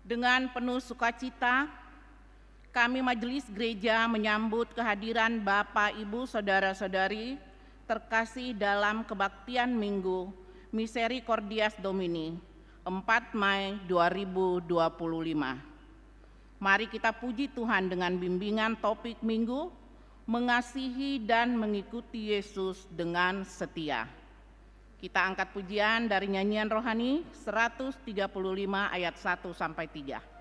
Dengan penuh sukacita, kami Majelis Gereja menyambut kehadiran Bapak, Ibu, Saudara-saudari terkasih dalam kebaktian Minggu Misericordias Domini 4 Mei 2025. Mari kita puji Tuhan dengan bimbingan topik Minggu, mengasihi dan mengikuti Yesus dengan setia. Kita angkat pujian dari nyanyian rohani 135 ayat 1-3.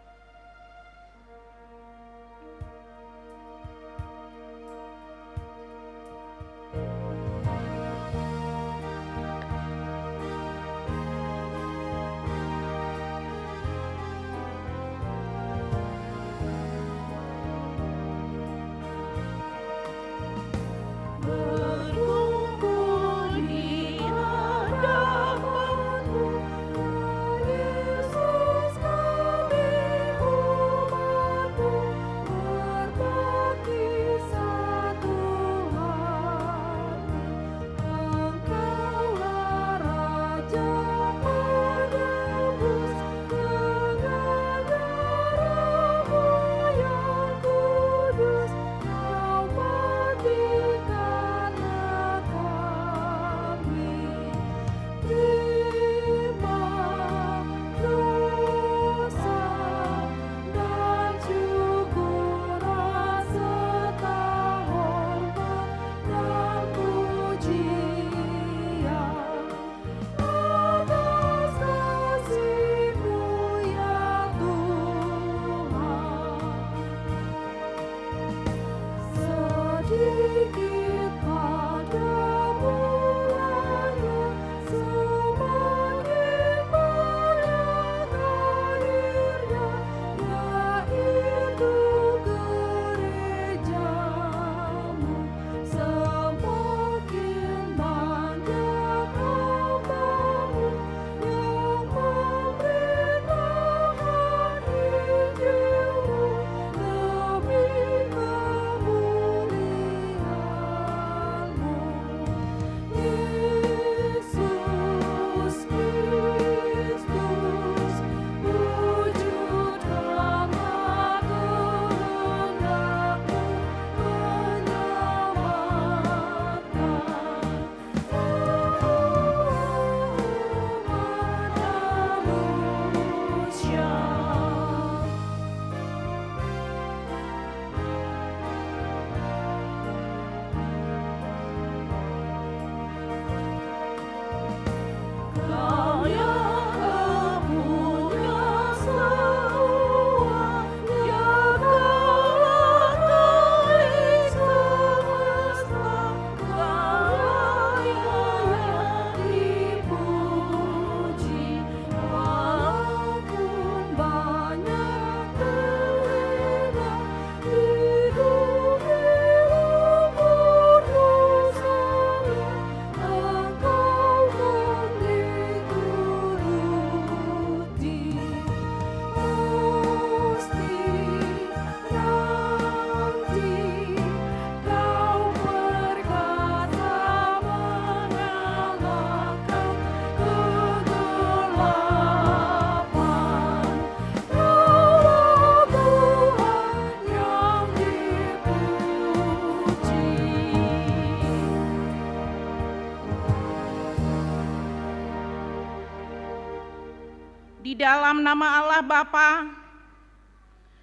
Di dalam nama Allah Bapa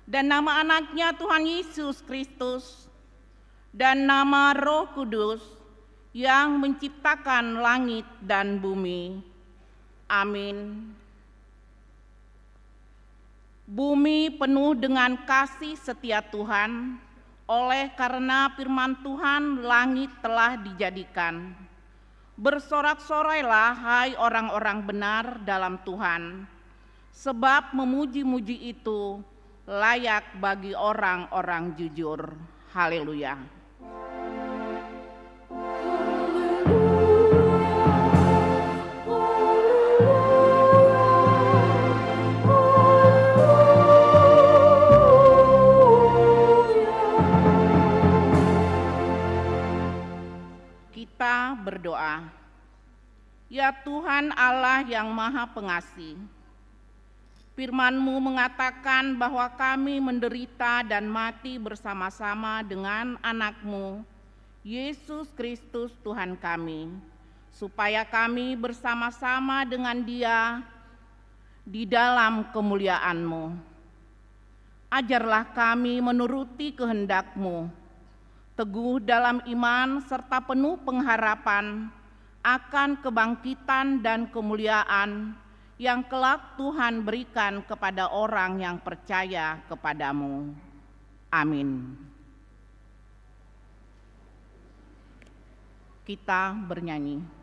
dan nama anaknya Tuhan Yesus Kristus dan nama Roh Kudus yang menciptakan langit dan bumi. Amin. Bumi penuh dengan kasih setia Tuhan, oleh karena firman Tuhan langit telah dijadikan. Bersorak-sorailah hai orang-orang benar dalam Tuhan, sebab memuji-muji itu layak bagi orang-orang jujur. Haleluya. Kita berdoa. Ya Tuhan Allah yang Maha Pengasih, Firman-Mu mengatakan bahwa kami menderita dan mati bersama-sama dengan anak-Mu, Yesus Kristus Tuhan kami, supaya kami bersama-sama dengan Dia di dalam kemuliaan-Mu. Ajarlah kami menuruti kehendak-Mu, teguh dalam iman serta penuh pengharapan akan kebangkitan dan kemuliaan yang kelak Tuhan berikan kepada orang yang percaya kepadamu. Amin. Kita bernyanyi.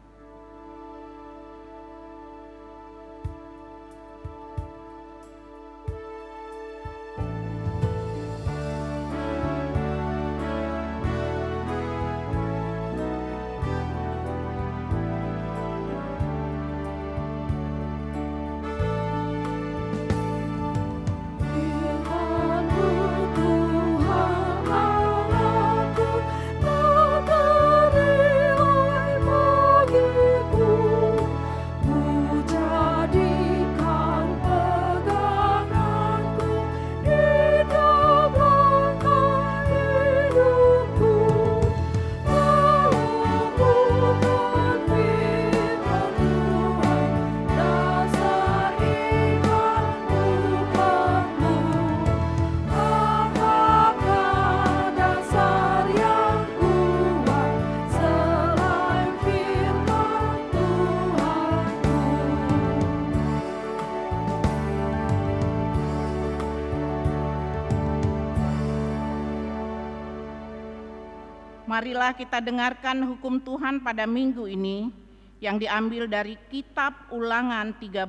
Marilah kita dengarkan hukum Tuhan pada minggu ini yang diambil dari kitab Ulangan 13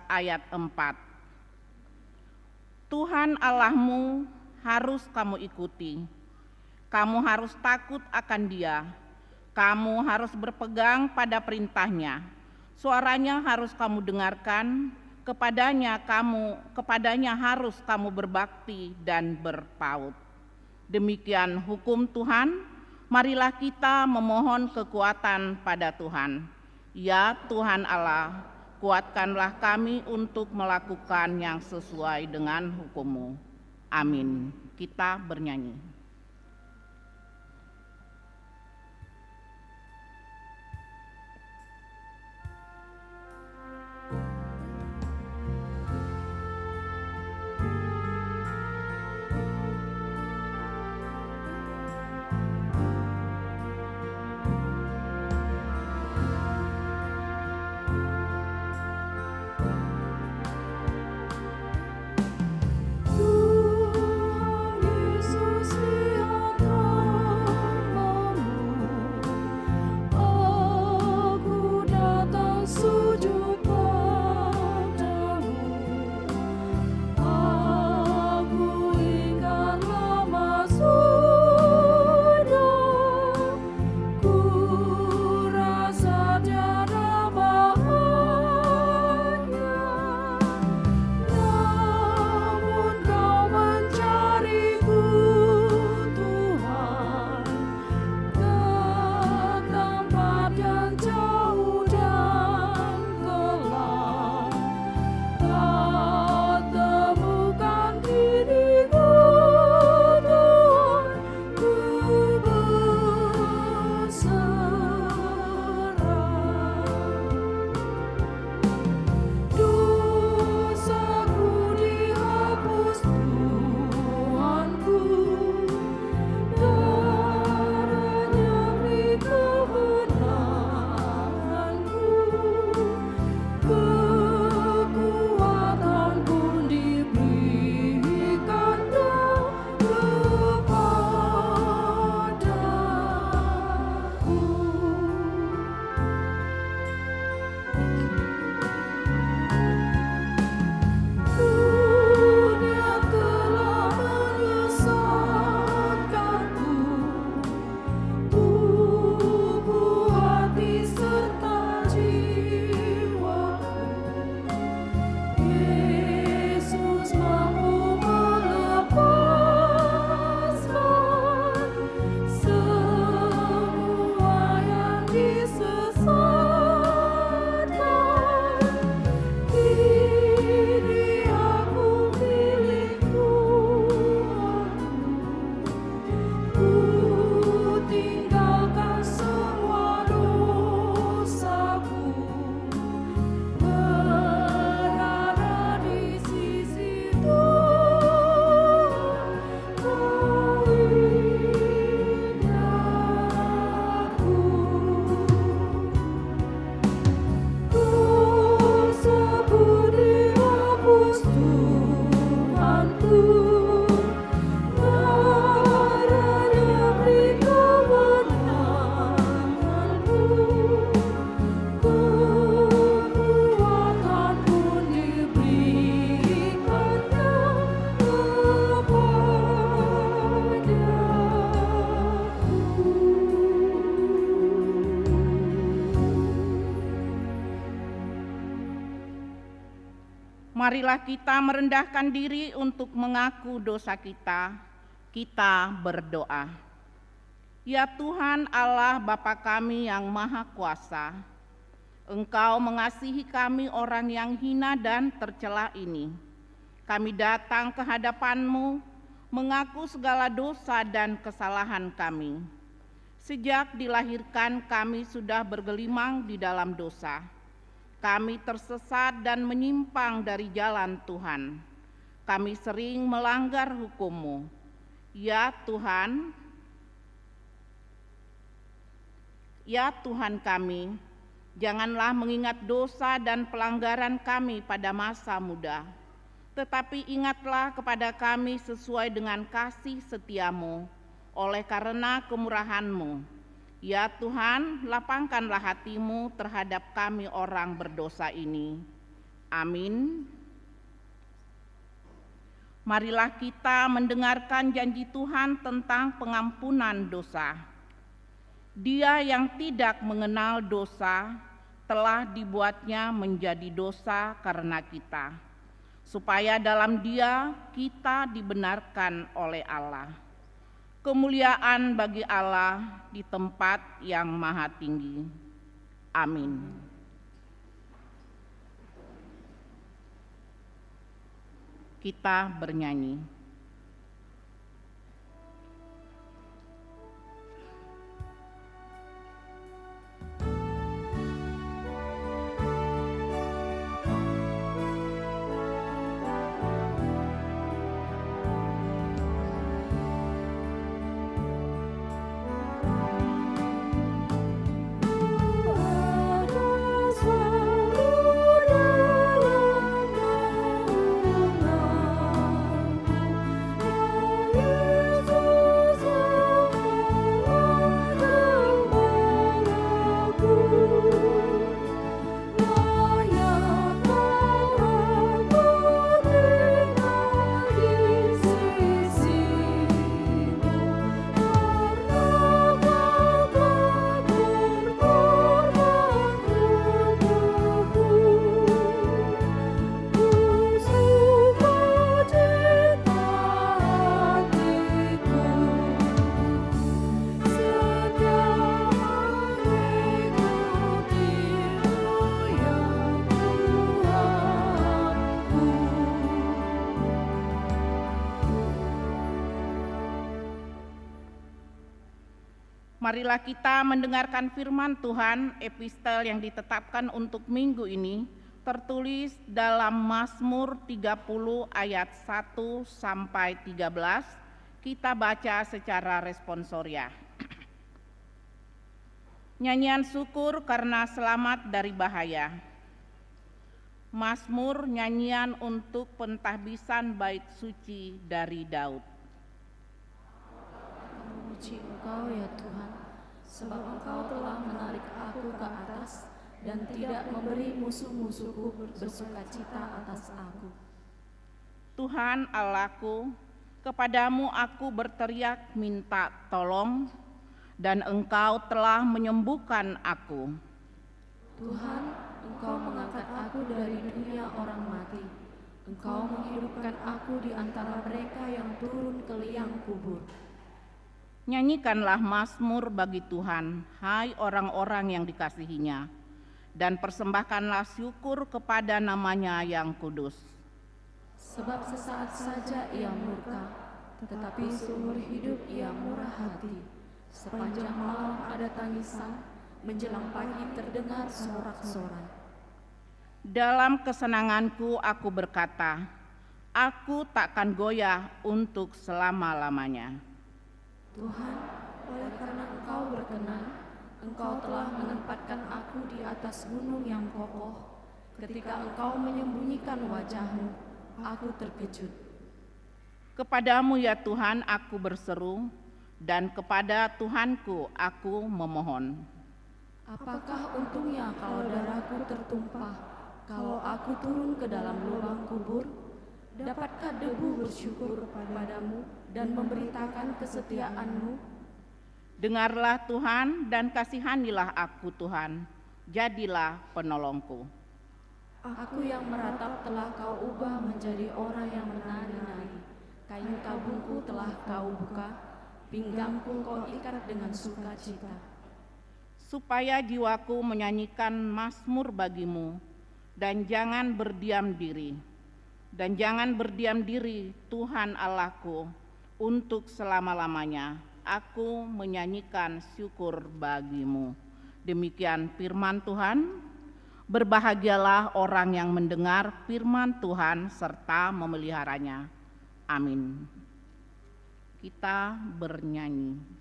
ayat 4. Tuhan Allahmu harus kamu ikuti. Kamu harus takut akan Dia. Kamu harus berpegang pada perintahnya. Suaranya harus kamu dengarkan, kepadanya harus kamu berbakti dan berpaut. Demikian hukum Tuhan. Marilah kita memohon kekuatan pada Tuhan. Ya Tuhan Allah, kuatkanlah kami untuk melakukan yang sesuai dengan hukum-Mu. Amin. Kita bernyanyi. Tuhan Yesus Marilah kita merendahkan diri untuk mengaku dosa kita. Kita berdoa. Ya Tuhan Allah Bapa kami yang Maha Kuasa, Engkau mengasihi kami orang yang hina dan tercela ini. Kami datang ke hadapan-Mu, mengaku segala dosa dan kesalahan kami. Sejak dilahirkan kami sudah bergelimang di dalam dosa. Kami tersesat dan menyimpang dari jalan Tuhan. Kami sering melanggar hukum-Mu. Ya Tuhan kami, janganlah mengingat dosa dan pelanggaran kami pada masa muda, tetapi ingatlah kepada kami sesuai dengan kasih setia-Mu, oleh karena kemurahan-Mu. Ya Tuhan, lapangkanlah hati-Mu terhadap kami orang berdosa ini. Amin. Marilah kita mendengarkan janji Tuhan tentang pengampunan dosa. Dia yang tidak mengenal dosa telah dibuatnya menjadi dosa karena kita, supaya dalam Dia kita dibenarkan oleh Allah. Kemuliaan bagi Allah di tempat yang maha tinggi. Amin. Kita bernyanyi. Marilah kita mendengarkan firman Tuhan. Epistel yang ditetapkan untuk minggu ini tertulis dalam Mazmur 30 ayat 1 sampai 13. Kita baca secara responsoria. Nyanyian syukur karena selamat dari bahaya. Mazmur nyanyian untuk pentahbisan bait suci dari Daud. Memuji Engkau ya Tuhan, sebab Engkau telah menarik aku ke atas dan tidak memberi musuh-musuhku bersukacita atas aku. Tuhan Allahku, kepadamu aku berteriak minta tolong, dan Engkau telah menyembuhkan aku. Tuhan, Engkau mengangkat aku dari dunia orang mati. Engkau menghidupkan aku di antara mereka yang turun ke liang kubur. Nyanyikanlah mazmur bagi Tuhan, hai orang-orang yang dikasihinya, dan persembahkanlah syukur kepada namanya yang kudus. Sebab sesaat saja ia murka, tetapi seumur hidup ia murah hati. Sepanjang malam ada tangisan, menjelang pagi terdengar sorak-sorai. Dalam kesenanganku aku berkata, aku takkan goyah untuk selama-lamanya. Tuhan, oleh karena Engkau berkenan, Engkau telah menempatkan aku di atas gunung yang kokoh. Ketika Engkau menyembunyikan wajah-Mu, aku terkejut. Kepadamu ya Tuhan aku berseru, dan kepada Tuhanku aku memohon. Apakah untungnya kalau darahku tertumpah, kalau aku turun ke dalam lubang kubur? Dapatkah debu bersyukur kepadamu dan memberitakan kesetiaan-Mu? Dengarlah Tuhan dan kasihanilah aku Tuhan, jadilah penolongku. Aku yang meratap telah Kau ubah menjadi orang yang menari-nari. Kain kabungku telah Kau buka, pinggangku Kau ikat dengan sukacita. Supaya jiwaku menyanyikan mazmur bagimu, dan jangan berdiam diri. Dan jangan berdiam diri, Tuhan Allahku, untuk selama-lamanya. Aku menyanyikan syukur bagimu. Demikian firman Tuhan. Berbahagialah orang yang mendengar firman Tuhan serta memeliharanya. Amin. Kita bernyanyi.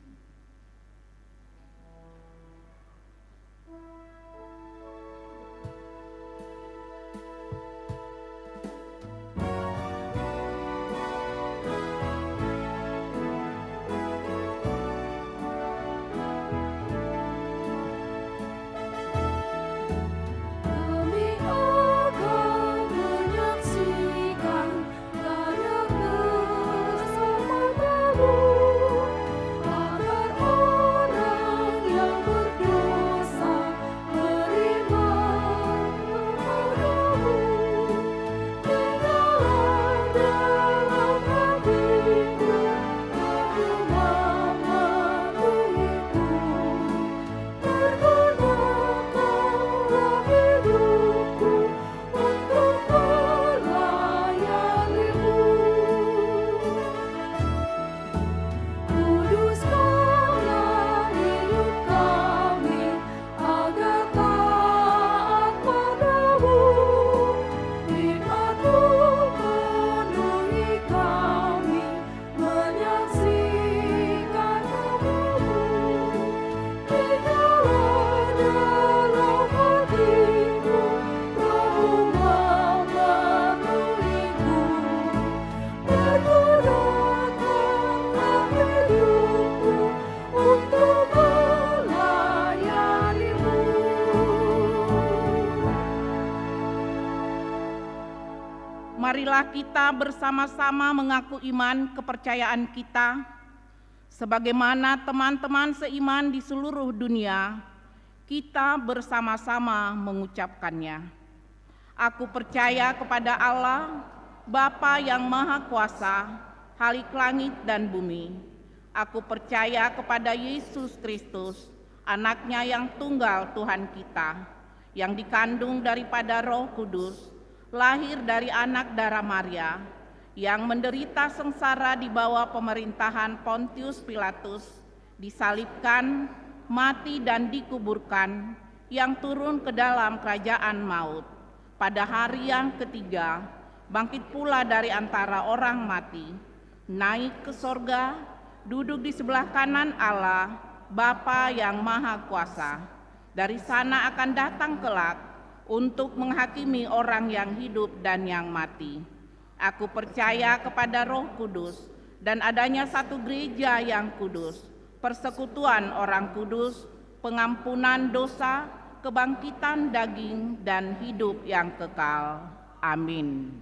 Marilah kita bersama-sama mengaku iman kepercayaan kita, sebagaimana teman-teman seiman di seluruh dunia, kita bersama-sama mengucapkannya. Aku percaya kepada Allah, Bapa yang Maha Kuasa, Khalik langit dan bumi. Aku percaya kepada Yesus Kristus, Anak-Nya yang tunggal Tuhan kita, yang dikandung daripada Roh Kudus, lahir dari anak darah Maria, yang menderita sengsara di bawah pemerintahan Pontius Pilatus, disalibkan, mati dan dikuburkan, yang turun ke dalam kerajaan maut. Pada hari yang ketiga, bangkit pula dari antara orang mati, naik ke sorga, duduk di sebelah kanan Allah, Bapa yang Maha Kuasa. Dari sana akan datang kelak untuk menghakimi orang yang hidup dan yang mati. Aku percaya kepada Roh Kudus dan adanya satu gereja yang kudus, persekutuan orang kudus, pengampunan dosa, kebangkitan daging, dan hidup yang kekal. Amin.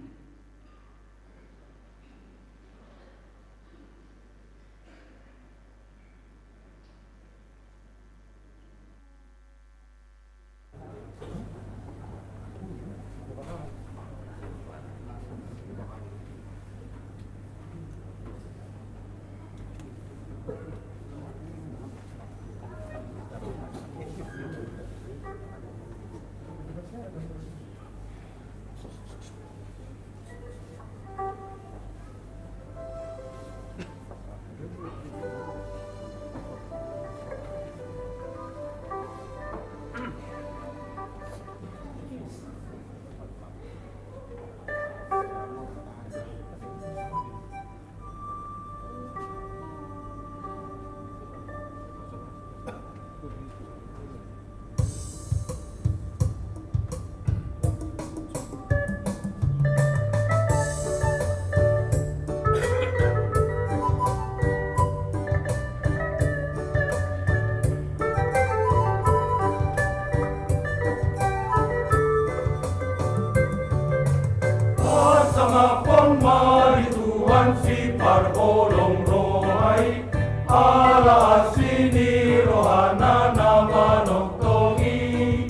Ala asini rohana nama noktongi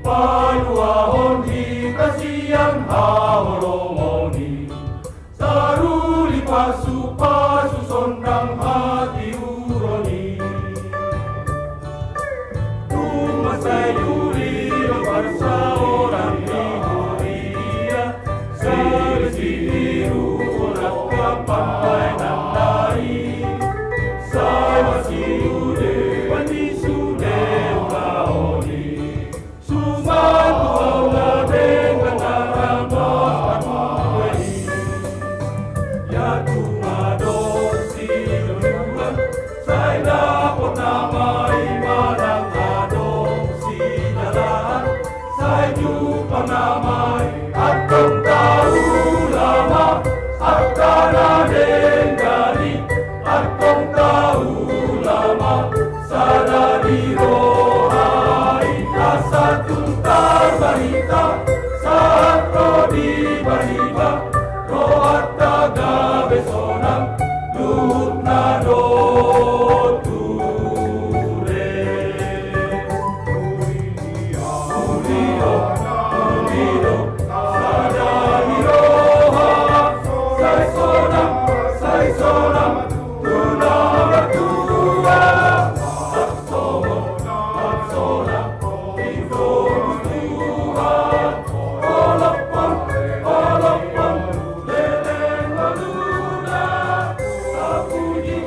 Panuahon hikasiang haholomoni Saruli pasu sondang hati uroni Tumasayuri barsa orang Nigeria Serisiru orang kapampai nandari Saya siude pandi sude ulaoni Suman tuaula dengan aramos panueli Ya tumadosi donuan Saya dapat namai manang adopsi jalan Saya jumpa namai Akang tahu lama Akan adenggali Akang tahu lama Sadari rohai Asa tuntar barita Saat rodi bariba Rohat taga besonang Luhut nado ture Ulido Sadari roha Sai sonam Tunang bertua Aksona Hidup Tuhan Olapon Leleng maluna Tak puji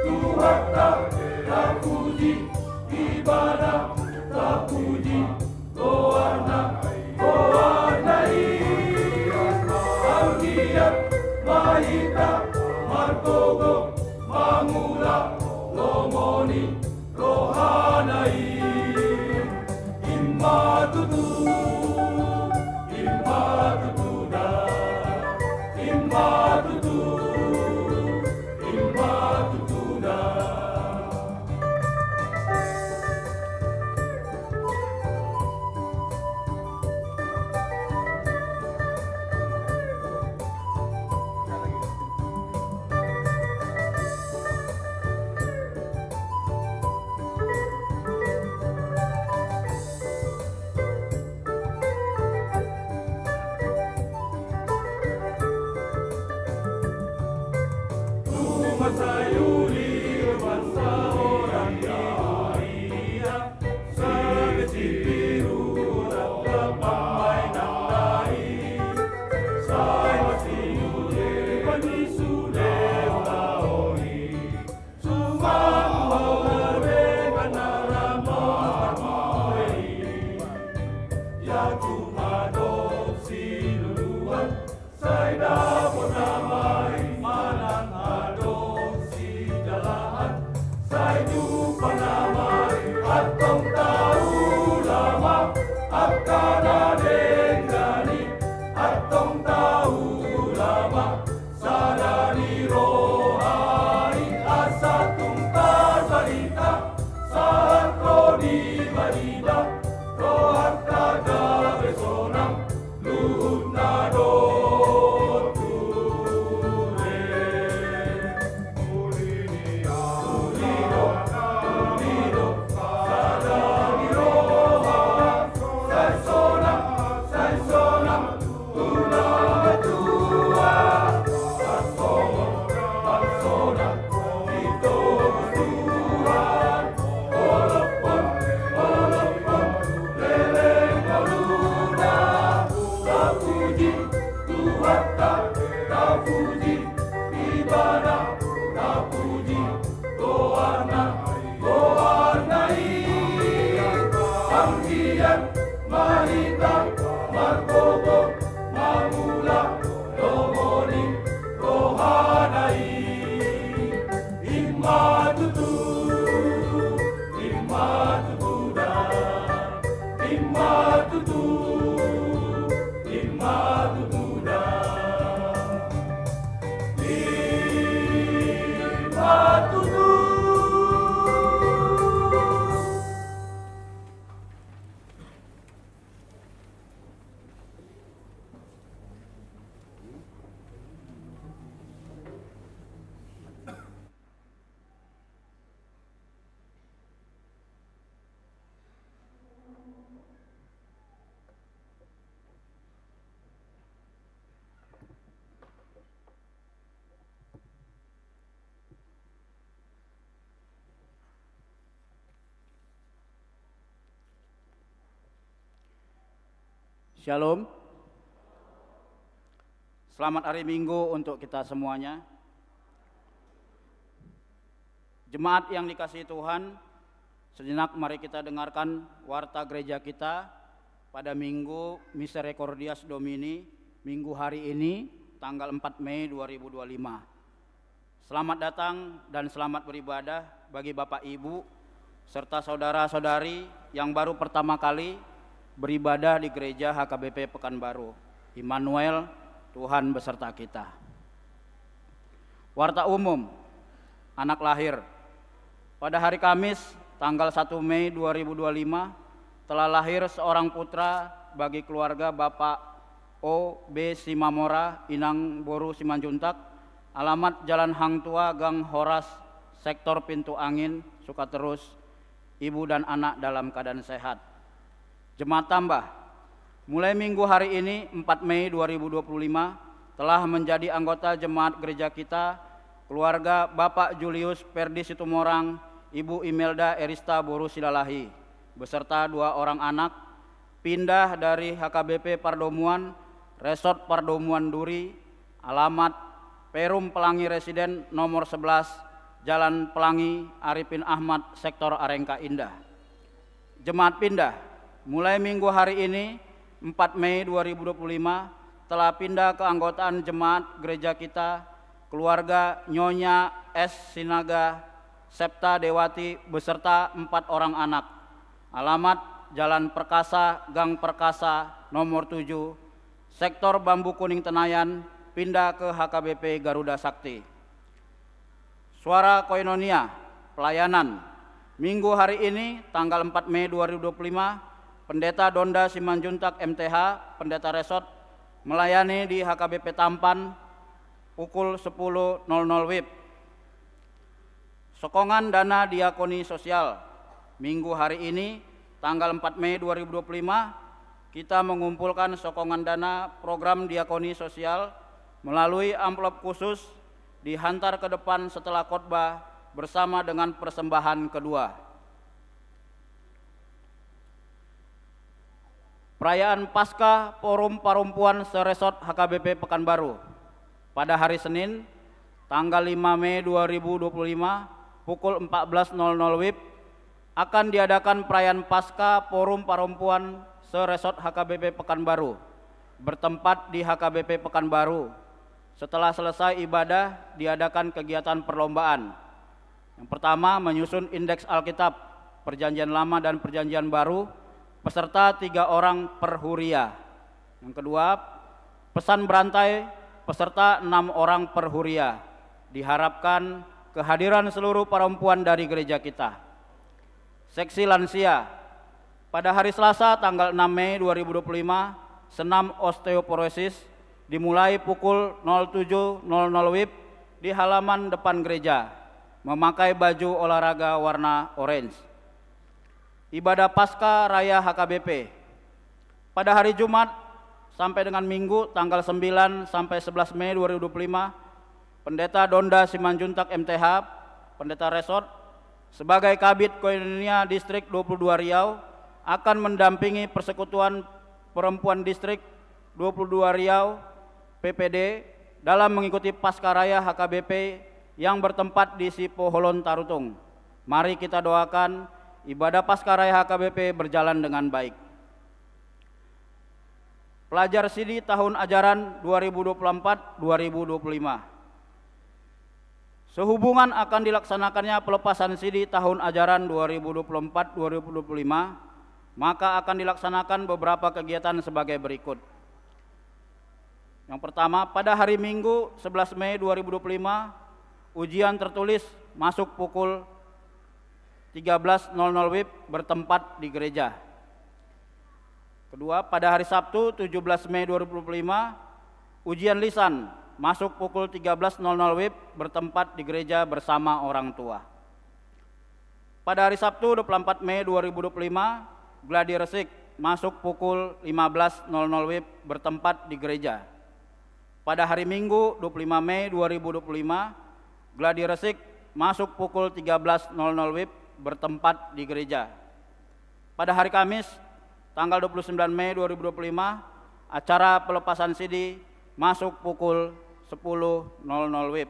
Tuhan tak puji Ibadah tak puji Doana Algiat Mahita Martogo Mangula Lomoni Rohanai Imatutu Imatutuda Imatutuda Sayuri bangsa orang Nigeria Segesi biru dapat pamai nandai Saya masih yude pandi sude ulaoni Suman hawe banaramos panueli Ya cuma adopsi duluan Saya dapat namai manang adopsi jalan Saya jumpa namai Atong tahu lama Akan adenggali Atong tahu lama Sadari rohai Asa tungkar barita Saat rodi barida Rohat taga besonang Luhut nado ture Ulido Shalom. Selamat hari Minggu untuk kita semuanya. Jemaat yang dikasihi Tuhan, sejenak mari kita dengarkan warta gereja kita pada Minggu Misericordias Domini, Minggu hari ini, tanggal 4 Mei 2025. Selamat datang dan selamat beribadah bagi Bapak Ibu, serta saudara-saudari yang baru pertama kali beribadah di gereja HKBP Pekanbaru. Immanuel, Tuhan beserta kita. Warta umum, anak lahir. Pada hari Kamis, tanggal 1 Mei 2025, telah lahir seorang putra bagi keluarga Bapak O. B. Simamora, Inang Boru Simanjuntak, alamat Jalan Hang Tua, Gang Horas, Sektor Pintu Angin, Sukaterus, ibu dan anak dalam keadaan sehat. Jemaat tambah, mulai minggu hari ini 4 Mei 2025 telah menjadi anggota jemaat gereja kita keluarga Bapak Julius Perdi Situmorang, Ibu Imelda Erista Boru Silalahi, beserta 2 orang anak, pindah dari HKBP Pardomuan, Resort Pardomuan Duri, alamat Perum Pelangi Residen nomor 11, Jalan Pelangi, Arifin Ahmad, Sektor Arengka Indah. Jemaat pindah, mulai minggu hari ini 4 Mei 2025 telah pindah ke anggotaan jemaat gereja kita keluarga Nyonya S. Sinaga Septa Dewati beserta 4 orang anak. Alamat Jalan Perkasa, Gang Perkasa nomor 7, Sektor Bambu Kuning Tenayan, pindah ke HKBP Garuda Sakti. Suara Koinonia, pelayanan. Minggu hari ini tanggal 4 Mei 2025 Pendeta Donda Simanjuntak MTH, Pendeta Resort, melayani di HKBP Tampan pukul 10.00 WIB. Sokongan dana diakoni sosial. Minggu hari ini, tanggal 4 Mei 2025, kita mengumpulkan sokongan dana program diakoni sosial melalui amplop khusus dihantar ke depan setelah khotbah bersama dengan persembahan kedua. Perayaan Paskah Forum Perempuan Seresort HKBP Pekanbaru pada hari Senin tanggal 5 Mei 2025 pukul 14.00 WIB akan diadakan perayaan Paskah Forum Perempuan Seresort HKBP Pekanbaru bertempat di HKBP Pekanbaru. Setelah selesai ibadah diadakan kegiatan perlombaan. Yang pertama menyusun indeks Alkitab Perjanjian Lama dan Perjanjian Baru peserta 3 orang per huria. Yang kedua, pesan berantai peserta 6 orang per huria. Diharapkan kehadiran seluruh perempuan dari gereja kita. Seksi lansia, pada hari Selasa tanggal 6 Mei 2025, senam osteoporosis dimulai pukul 07.00 WIB di halaman depan gereja, memakai baju olahraga warna orange. Ibadah Paskah Raya HKBP pada hari Jumat sampai dengan Minggu tanggal 9 sampai 11 Mei 2025, Pendeta Donda Simanjuntak MTH, Pendeta Resort, sebagai Kabid Koinonia Distrik 22 Riau akan mendampingi Persekutuan Perempuan Distrik 22 Riau PPD dalam mengikuti Paskah Raya HKBP yang bertempat di Sipo Holon Tarutung. Mari kita doakan ibadah Paskah Raya HKBP berjalan dengan baik. Pelajar Sidi tahun ajaran 2024-2025. Sehubungan akan dilaksanakannya pelepasan Sidi tahun ajaran 2024-2025, maka akan dilaksanakan beberapa kegiatan sebagai berikut. Yang pertama, pada hari Minggu 11 Mei 2025, ujian tertulis masuk pukul 13.00 WIB bertempat di gereja. Kedua, pada hari Sabtu 17 Mei 2025, ujian lisan masuk pukul 13.00 WIB bertempat di gereja bersama orang tua. Pada hari Sabtu 24 Mei 2025, gladi resik masuk pukul 15.00 WIB bertempat di gereja. Pada hari Minggu 25 Mei 2025, gladi resik masuk pukul 13.00 WIB bertempat di gereja. Pada hari Kamis tanggal 29 Mei 2025, acara pelepasan sidi masuk pukul 10.00 WIB.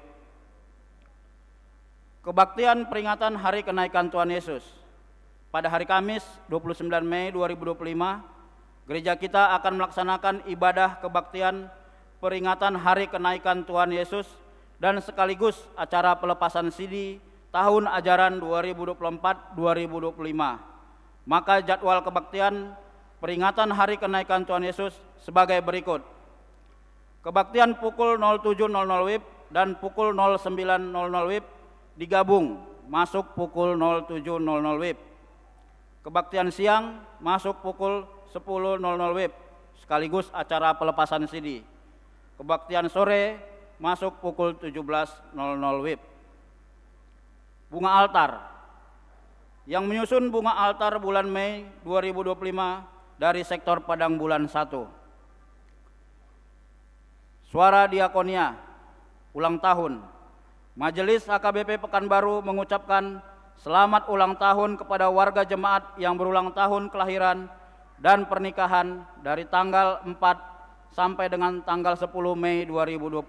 Kebaktian peringatan Hari Kenaikan Tuhan Yesus. Pada hari Kamis 29 Mei 2025, gereja kita akan melaksanakan ibadah kebaktian peringatan Hari Kenaikan Tuhan Yesus dan sekaligus acara pelepasan sidi tahun ajaran 2024-2025. Maka jadwal kebaktian peringatan Hari Kenaikan Tuhan Yesus sebagai berikut. Kebaktian pukul 07.00 WIB dan pukul 09.00 WIB digabung masuk pukul 07.00 WIB. Kebaktian siang masuk pukul 10.00 WIB sekaligus acara pelepasan sidi. Kebaktian sore masuk pukul 17.00 WIB. Bunga altar. Yang menyusun bunga altar bulan Mei 2025 dari sektor Padang Bulan 1. Suara Diakonia, ulang tahun. Majelis HKBP Pekanbaru mengucapkan selamat ulang tahun kepada warga jemaat yang berulang tahun kelahiran dan pernikahan dari tanggal 4 sampai dengan tanggal 10 Mei 2025.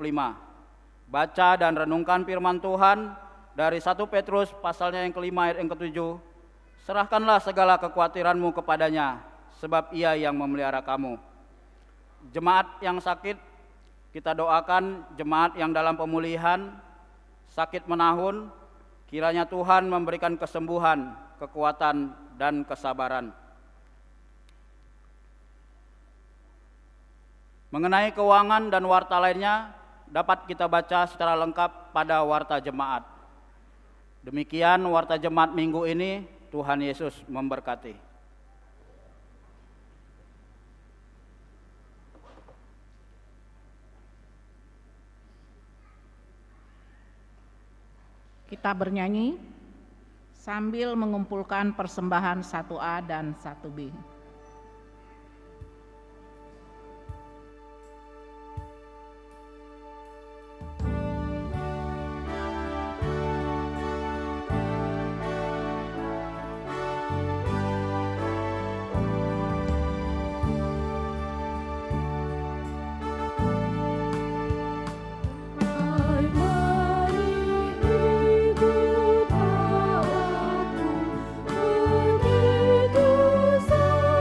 Baca dan renungkan firman Tuhan dari 1 Petrus pasalnya yang kelima ayat yang ketujuh. Serahkanlah segala kekhawatiranmu kepadanya, sebab ia yang memelihara kamu. Jemaat yang sakit, kita doakan jemaat yang dalam pemulihan, sakit menahun, kiranya Tuhan memberikan kesembuhan, kekuatan, dan kesabaran. Mengenai keuangan dan warta lainnya, dapat kita baca secara lengkap pada warta jemaat. Demikian warta jemaat minggu ini, Tuhan Yesus memberkati. Kita bernyanyi sambil mengumpulkan persembahan 1A dan 1B. Begitu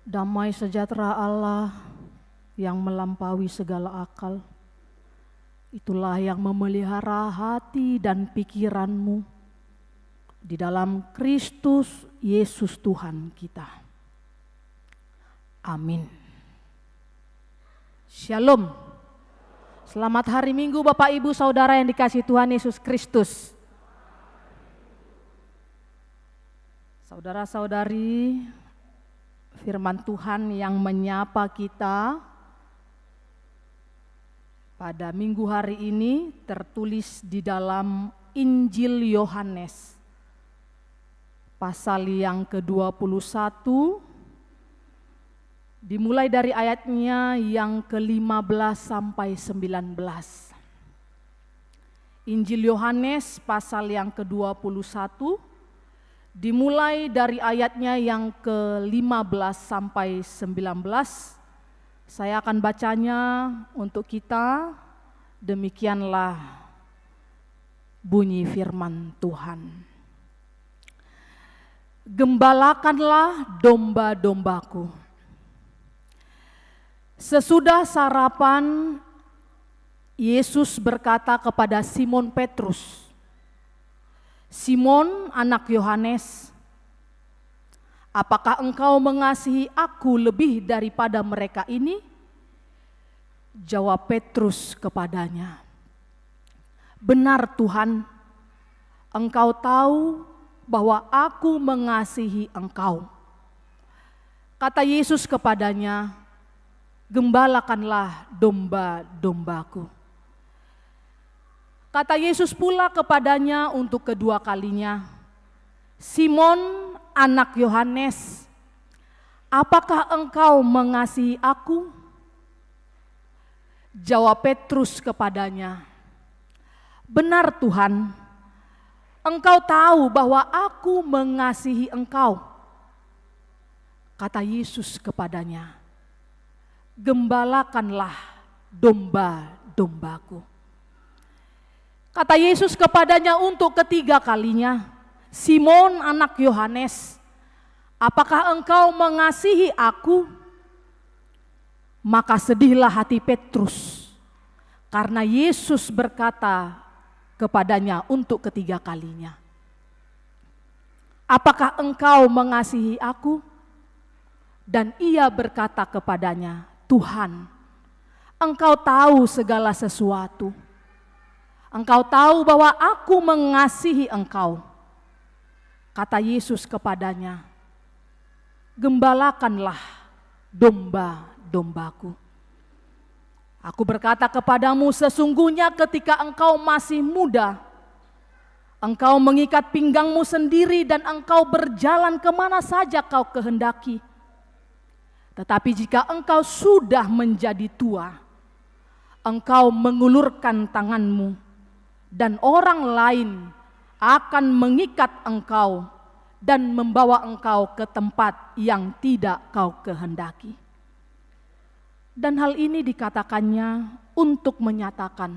Damai sejahtera Allah yang melampaui segala akal, itulah yang memelihara hati dan pikiranmu di dalam Kristus Yesus Tuhan kita. Amin. Shalom. Selamat hari Minggu Bapak Ibu Saudara yang dikasihi Tuhan Yesus Kristus. Saudara-saudari, firman Tuhan yang menyapa kita pada minggu hari ini tertulis di dalam Injil Yohanes pasal yang ke-21, dimulai dari ayatnya yang ke-15 sampai 19. Injil Yohanes pasal yang ke-21 dimulai dari ayatnya yang ke-15 sampai 19. Saya akan bacanya untuk kita. Demikianlah bunyi firman Tuhan. Gembalakanlah domba-dombaku. Sesudah sarapan, Yesus berkata kepada Simon Petrus, "Simon, anak Yohanes, apakah engkau mengasihi aku lebih daripada mereka ini?" Jawab Petrus kepadanya, "Benar Tuhan, engkau tahu bahwa aku mengasihi engkau." Kata Yesus kepadanya, "Gembalakanlah domba-dombaku." Kata Yesus pula kepadanya untuk kedua kalinya, "Simon, anak Yohanes, apakah engkau mengasihi aku?" Jawab Petrus kepadanya, "Benar Tuhan, engkau tahu bahwa aku mengasihi engkau." Kata Yesus kepadanya, "Gembalakanlah domba-dombaku." Kata Yesus kepadanya untuk ketiga kalinya, "Simon, anak Yohanes, apakah engkau mengasihi aku?" Maka sedihlah hati Petrus, karena Yesus berkata kepadanya untuk ketiga kalinya, "Apakah engkau mengasihi aku?" Dan ia berkata kepadanya, "Tuhan, engkau tahu segala sesuatu. Engkau tahu bahwa aku mengasihi engkau." Kata Yesus kepadanya, "Gembalakanlah domba-dombaku. Aku berkata kepadamu, sesungguhnya ketika engkau masih muda, engkau mengikat pinggangmu sendiri dan engkau berjalan kemana saja kau kehendaki. Tetapi jika engkau sudah menjadi tua, engkau mengulurkan tanganmu, dan orang lain akan mengikat engkau dan membawa engkau ke tempat yang tidak kau kehendaki." Dan hal ini dikatakannya untuk menyatakan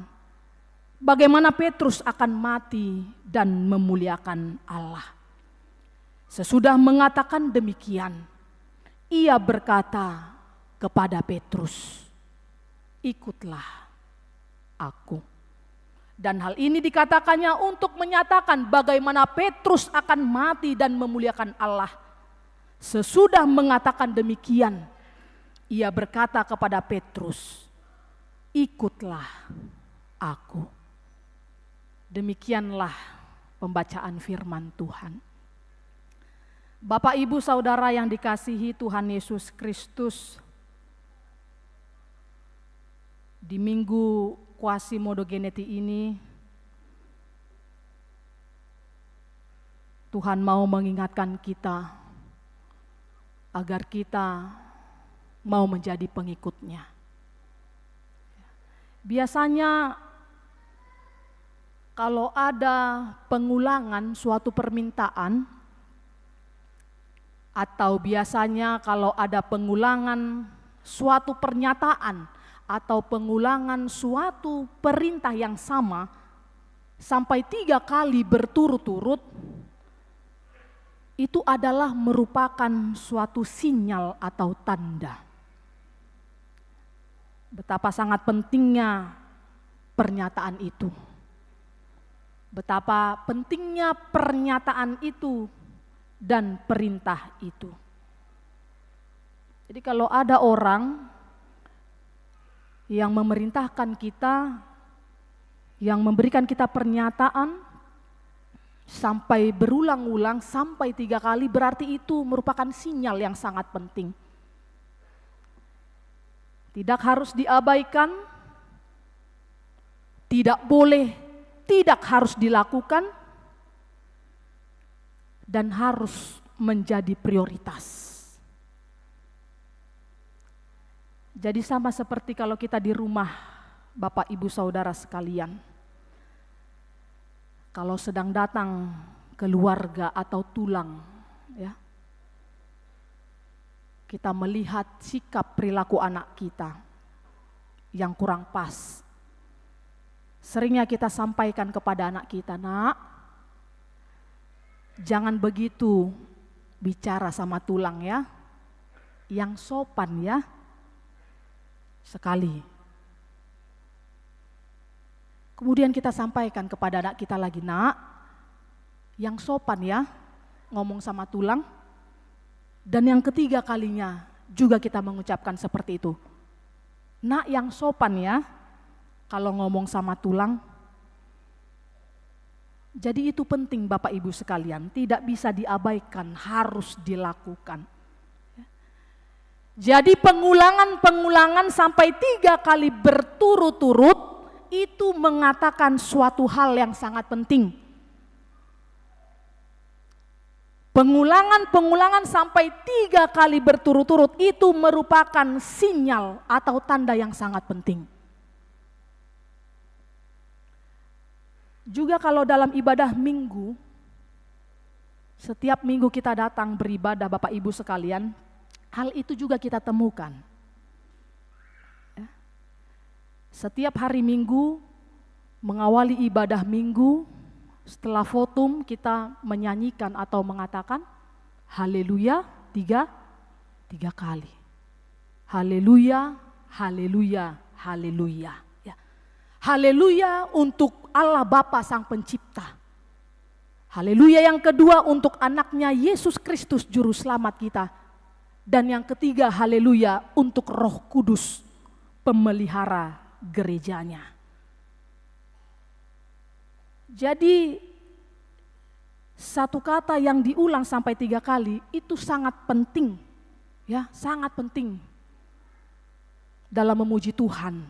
bagaimana Petrus akan mati dan memuliakan Allah. Sesudah mengatakan demikian, ia berkata kepada Petrus, "Ikutlah aku." Dan hal ini dikatakannya untuk menyatakan bagaimana Petrus akan mati dan memuliakan Allah. Sesudah mengatakan demikian, ia berkata kepada Petrus, "Ikutlah aku." Demikianlah pembacaan firman Tuhan. Bapak, Ibu, Saudara yang dikasihi Tuhan Yesus Kristus, di Minggu Quasi-Modogeneti ini, Tuhan mau mengingatkan kita agar kita mau menjadi pengikutnya. Biasanya kalau ada pengulangan suatu permintaan, atau biasanya kalau ada pengulangan suatu pernyataan atau pengulangan suatu perintah yang sama sampai 3 kali berturut-turut, itu adalah merupakan suatu sinyal atau tanda. Betapa sangat pentingnya pernyataan itu. Betapa pentingnya pernyataan itu dan perintah itu. Jadi kalau ada orang yang memerintahkan kita, yang memberikan kita pernyataan sampai berulang-ulang, sampai 3 kali, berarti itu merupakan sinyal yang sangat penting. Tidak harus diabaikan, tidak boleh, tidak harus dilakukan, dan harus menjadi prioritas. Jadi sama seperti kalau kita di rumah, Bapak Ibu Saudara sekalian, kalau sedang datang keluarga atau tulang, ya, kita melihat sikap perilaku anak kita yang kurang pas. Seringnya kita sampaikan kepada anak kita, "Nak, jangan begitu bicara sama tulang ya, yang sopan ya." Sekali. Kemudian kita sampaikan kepada anak kita lagi, "Nak, yang sopan ya, ngomong sama tulang." Dan yang ketiga kalinya juga kita mengucapkan seperti itu. "Nak, yang sopan ya, kalau ngomong sama tulang." Jadi itu penting Bapak Ibu sekalian, tidak bisa diabaikan, harus dilakukan. Jadi pengulangan sampai 3 kali berturut-turut itu mengatakan suatu hal yang sangat penting. Pengulangan sampai 3 kali berturut-turut itu merupakan sinyal atau tanda yang sangat penting. Juga kalau dalam ibadah minggu, setiap minggu kita datang beribadah Bapak Ibu sekalian, hal itu juga kita temukan. Setiap hari Minggu, mengawali ibadah Minggu, setelah votum kita menyanyikan atau mengatakan haleluya 3 kali. Haleluya, haleluya, haleluya. Ya. Haleluya untuk Allah Bapa Sang Pencipta. Haleluya yang kedua untuk anaknya Yesus Kristus Juru Selamat kita. Dan yang ketiga, haleluya untuk Roh Kudus, pemelihara gerejanya. Jadi satu kata yang diulang sampai 3 kali itu sangat penting, ya, sangat penting dalam memuji Tuhan.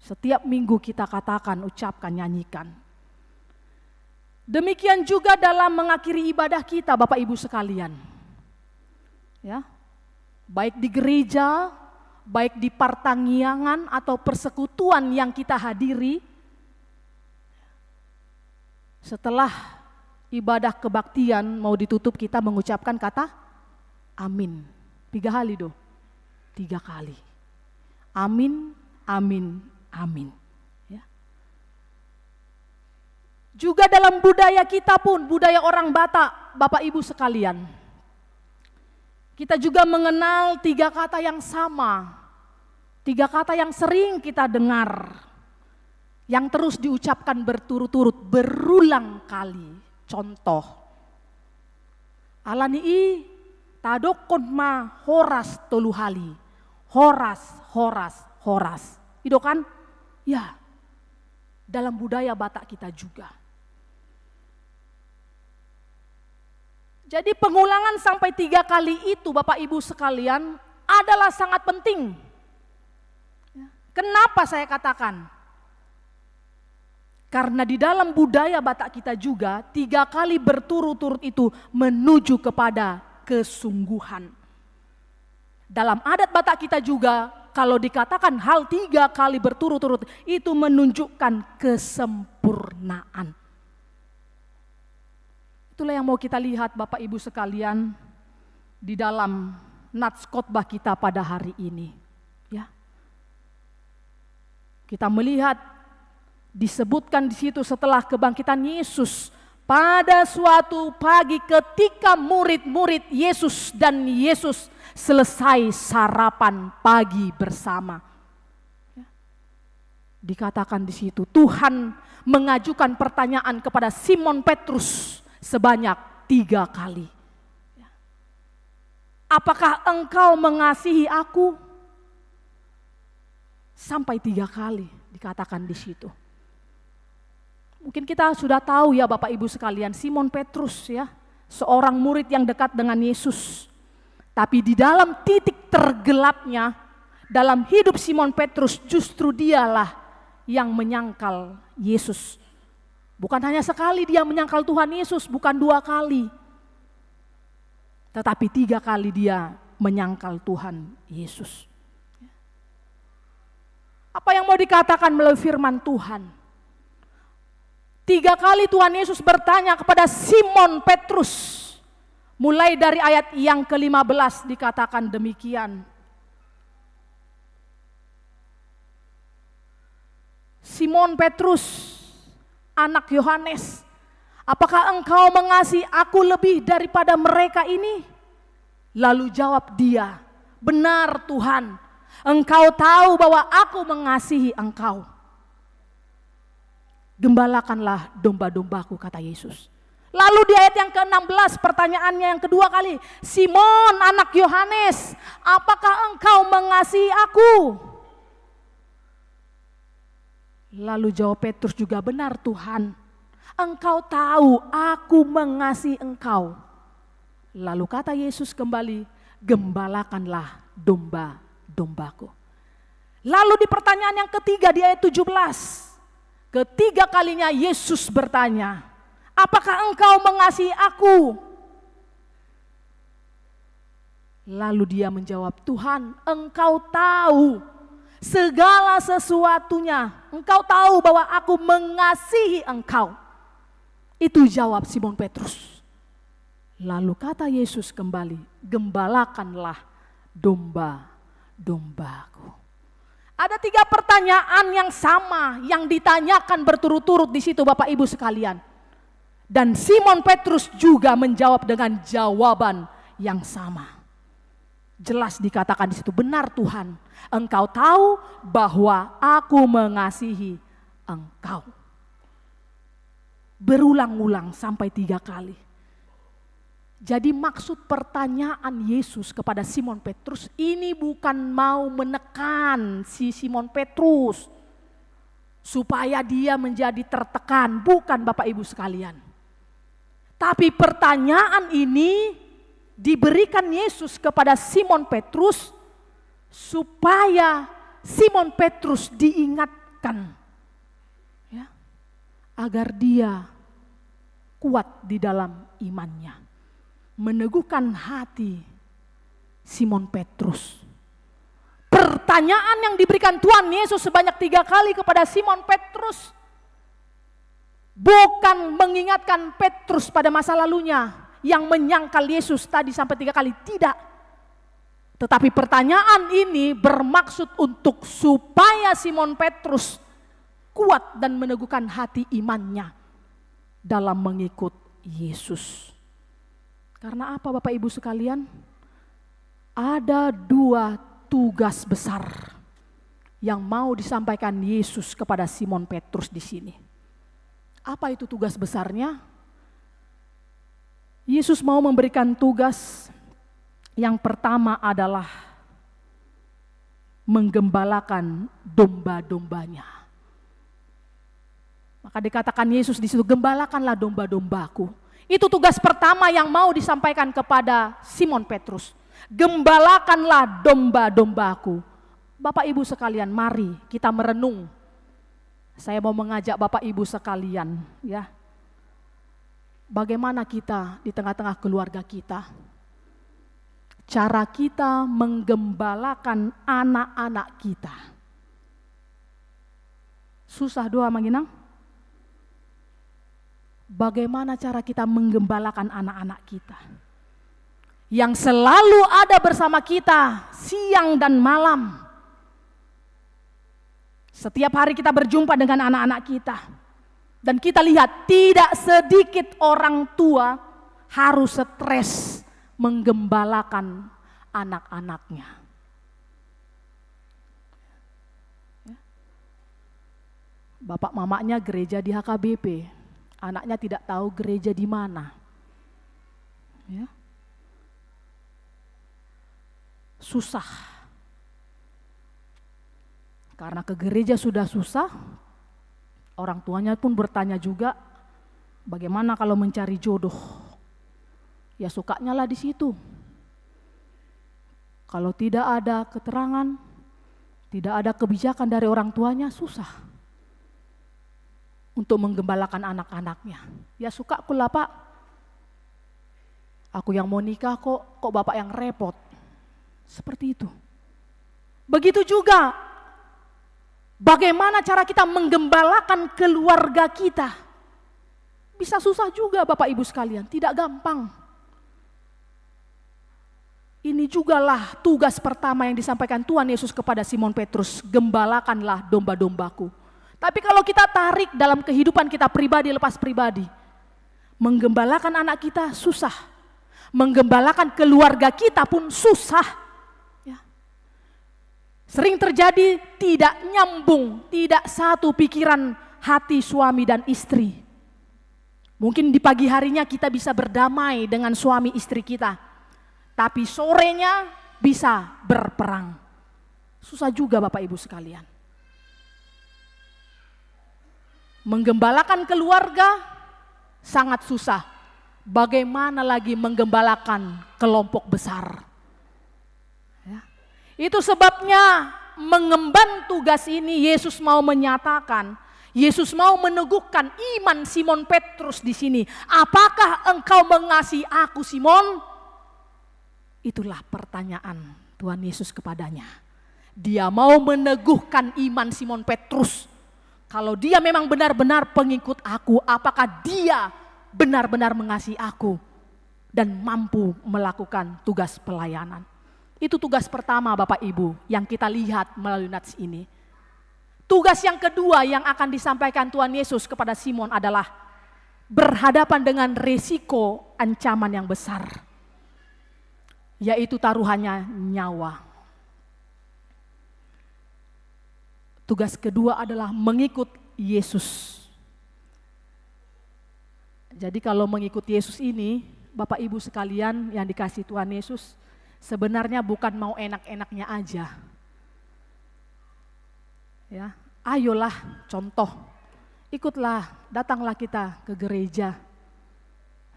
Setiap minggu kita katakan, ucapkan, nyanyikan. Demikian juga dalam mengakhiri ibadah kita, Bapak Ibu sekalian. Ya, baik di gereja, baik di pertanggiangan atau persekutuan yang kita hadiri, setelah ibadah kebaktian mau ditutup kita mengucapkan kata amin. 3 kali doh, 3 kali. Amin, amin, amin. Ya. Juga dalam budaya kita pun, budaya orang Batak, Bapak Ibu sekalian, kita juga mengenal 3 kata yang sama, 3 kata yang sering kita dengar, yang terus diucapkan berturut-turut, berulang kali. Contoh, alanii tadokon ma horas toluhali, horas, horas, horas. Itu kan? Ya, dalam budaya Batak kita juga. Jadi pengulangan sampai 3 kali itu Bapak Ibu sekalian adalah sangat penting. Kenapa saya katakan? Karena di dalam budaya Batak kita juga 3 kali berturut-turut itu menuju kepada kesungguhan. Dalam adat Batak kita juga kalau dikatakan hal 3 kali berturut-turut itu menunjukkan kesempurnaan. Itulah yang mau kita lihat Bapak Ibu sekalian di dalam nats khotbah kita pada hari ini. Ya. Kita melihat disebutkan di situ setelah kebangkitan Yesus Pada suatu pagi ketika murid-murid Yesus dan Yesus selesai sarapan pagi bersama. Dikatakan di situ Tuhan mengajukan pertanyaan kepada Simon Petrus sebanyak 3 kali. Apakah engkau mengasihi aku? Sampai 3 kali dikatakan di situ. Mungkin kita sudah tahu ya Bapak Ibu sekalian, Simon Petrus ya, seorang murid yang dekat dengan Yesus. Tapi di dalam titik tergelapnya, dalam hidup Simon Petrus justru dialah yang menyangkal Yesus. Bukan hanya sekali dia menyangkal Tuhan Yesus, bukan 2 kali. Tetapi 3 kali dia menyangkal Tuhan Yesus. Apa yang mau dikatakan melalui firman Tuhan? 3 kali Tuhan Yesus bertanya kepada Simon Petrus. Mulai dari ayat yang ke-15 dikatakan demikian. Simon Petrus, anak Yohanes, apakah engkau mengasihi aku lebih daripada mereka ini? Lalu jawab dia, benar Tuhan, engkau tahu bahwa aku mengasihi engkau. Gembalakanlah domba-dombaku, kata Yesus. Lalu di ayat yang ke-16 pertanyaannya yang kedua kali, Simon anak Yohanes, apakah engkau mengasihi aku? Lalu jawab Petrus juga, benar Tuhan, engkau tahu aku mengasihi engkau. Lalu kata Yesus kembali, gembalakanlah domba-dombaku. Lalu di pertanyaan yang ketiga di ayat 17, ketiga kalinya Yesus bertanya, apakah engkau mengasihi aku? Lalu dia menjawab, Tuhan, engkau tahu segala sesuatunya. Engkau tahu bahwa aku mengasihi engkau. Itu jawab Simon Petrus. Lalu kata Yesus kembali, gembalakanlah domba-dombaku. Ada 3 pertanyaan yang sama yang ditanyakan berturut-turut di situ Bapak Ibu sekalian. Dan Simon Petrus juga menjawab dengan jawaban yang sama. Jelas dikatakan di situ, benar Tuhan, engkau tahu bahwa aku mengasihi engkau. Berulang-ulang sampai 3 kali. Jadi maksud pertanyaan Yesus kepada Simon Petrus ini bukan mau menekan si Simon Petrus supaya dia menjadi tertekan, bukan Bapak Ibu sekalian. Tapi pertanyaan ini diberikan Yesus kepada Simon Petrus supaya Simon Petrus diingatkan ya, agar dia kuat di dalam imannya. Meneguhkan hati Simon Petrus. Pertanyaan yang diberikan Tuhan Yesus sebanyak 3 kali kepada Simon Petrus bukan mengingatkan Petrus pada masa lalunya yang menyangkal Yesus tadi sampai 3 kali, tidak. Tetapi pertanyaan ini bermaksud untuk supaya Simon Petrus kuat dan meneguhkan hati imannya dalam mengikut Yesus. Karena apa Bapak Ibu sekalian? Ada 2 tugas besar yang mau disampaikan Yesus kepada Simon Petrus di sini. Apa itu tugas besarnya? Yesus mau memberikan tugas yang pertama adalah menggembalakan domba-dombanya. Maka dikatakan Yesus di situ, gembalakanlah domba-dombaku. Itu tugas pertama yang mau disampaikan kepada Simon Petrus. Gembalakanlah domba-dombaku. Bapak Ibu sekalian, mari kita merenung. Saya mau mengajak Bapak Ibu sekalian ya. Bagaimana kita di tengah-tengah keluarga kita, cara kita menggembalakan anak-anak kita. Susah doa manginang? Bagaimana cara kita menggembalakan anak-anak kita yang selalu ada bersama kita siang dan malam. Setiap hari kita berjumpa dengan anak-anak kita Dan kita lihat tidak sedikit orang tua harus stres menggembalakan anak-anaknya. Bapak mamanya gereja di HKBP, anaknya tidak tahu gereja di mana. Ya. Susah. Karena ke gereja sudah susah, orang tuanya pun bertanya juga, bagaimana kalau mencari jodoh? Ya sukanya lah di situ. Kalau tidak ada keterangan, tidak ada kebijakan dari orang tuanya, susah untuk menggembalakan anak-anaknya. Ya suka aku lah Pak, aku yang mau nikah kok Bapak yang repot. Seperti itu. Begitu juga bagaimana cara kita menggembalakan keluarga kita. Bisa susah juga Bapak Ibu sekalian, tidak gampang. Ini jugalah tugas pertama yang disampaikan Tuhan Yesus kepada Simon Petrus, gembalakanlah domba-dombaku. Tapi kalau kita tarik dalam kehidupan kita pribadi lepas pribadi, menggembalakan anak kita susah, menggembalakan keluarga kita pun susah. Ya. Sering terjadi tidak nyambung, tidak satu pikiran hati suami dan istri. Mungkin di pagi harinya kita bisa berdamai dengan suami istri kita, tapi sorenya bisa berperang. Susah juga Bapak Ibu sekalian. Menggembalakan keluarga sangat susah. Bagaimana lagi menggembalakan kelompok besar? Ya. Itu sebabnya mengemban tugas ini Yesus mau menyatakan, Yesus mau meneguhkan iman Simon Petrus di sini. Apakah engkau mengasihi aku Simon? Itulah pertanyaan Tuhan Yesus kepadanya. Dia mau meneguhkan iman Simon Petrus. Kalau dia memang benar-benar pengikut aku, apakah dia benar-benar mengasihi aku dan mampu melakukan tugas pelayanan? Itu tugas pertama Bapak Ibu yang kita lihat melalui nats ini. Tugas yang kedua yang akan disampaikan Tuhan Yesus kepada Simon adalah berhadapan dengan risiko ancaman yang besar, yaitu taruhannya nyawa. Tugas kedua adalah mengikut Yesus. Jadi kalau mengikut Yesus ini, Bapak Ibu sekalian yang dikasih Tuhan Yesus, sebenarnya bukan mau enak-enaknya aja. Ya, ayolah contoh, ikutlah, datanglah kita ke gereja.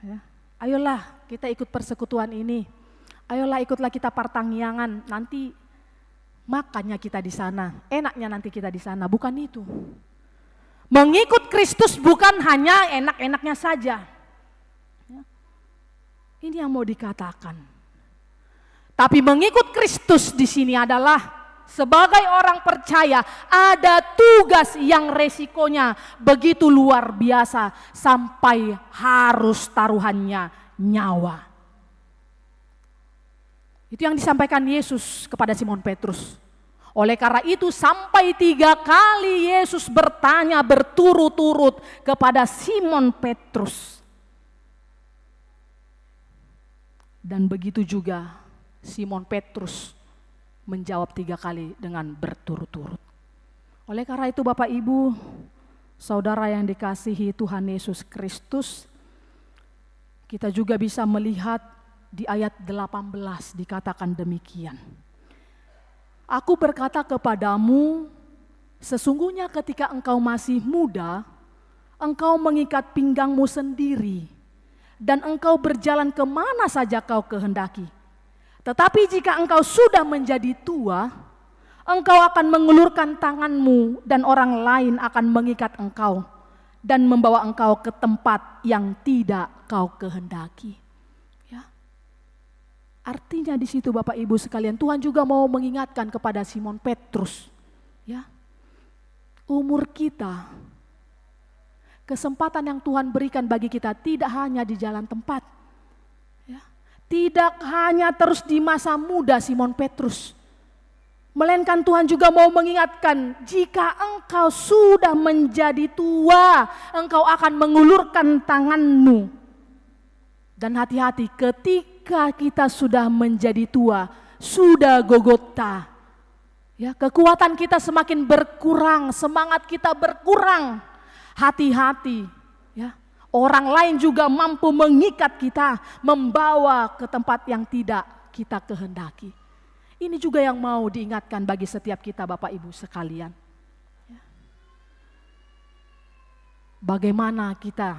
Ya, ayolah kita ikut persekutuan ini. Ayolah ikutlah kita partangyangan, nanti makannya kita di sana, enaknya nanti kita di sana, bukan itu. Mengikut Kristus bukan hanya enak-enaknya saja. Ya. Ini yang mau dikatakan. Tapi mengikut Kristus di sini adalah sebagai orang percaya ada tugas yang resikonya begitu luar biasa sampai harus taruhannya nyawa. Itu yang disampaikan Yesus kepada Simon Petrus. Oleh karena itu sampai 3 kali Yesus bertanya berturut-turut kepada Simon Petrus. Dan begitu juga Simon Petrus menjawab 3 kali dengan berturut-turut. Oleh karena itu Bapak Ibu, saudara yang dikasihi Tuhan Yesus Kristus, kita juga bisa melihat di ayat 18 dikatakan demikian. Aku berkata kepadamu, sesungguhnya ketika engkau masih muda, engkau mengikat pinggangmu sendiri, dan engkau berjalan kemana saja kau kehendaki. Tetapi jika engkau sudah menjadi tua, engkau akan mengulurkan tanganmu dan orang lain akan mengikat engkau dan membawa engkau ke tempat yang tidak kau kehendaki. Artinya di situ Bapak Ibu sekalian, Tuhan juga mau mengingatkan kepada Simon Petrus, ya, umur kita, kesempatan yang Tuhan berikan bagi kita tidak hanya di jalan tempat, ya, tidak hanya terus di masa muda Simon Petrus, Melainkan Tuhan juga mau mengingatkan, jika engkau sudah menjadi tua, engkau akan mengulurkan tanganmu. Dan hati-hati, ketika kita sudah menjadi tua, sudah Golgota, ya, kekuatan kita semakin berkurang, semangat kita berkurang. Hati-hati, ya. Orang lain juga mampu mengikat kita, membawa ke tempat yang tidak kita kehendaki. Ini juga yang mau diingatkan bagi setiap kita Bapak Ibu sekalian. Bagaimana kita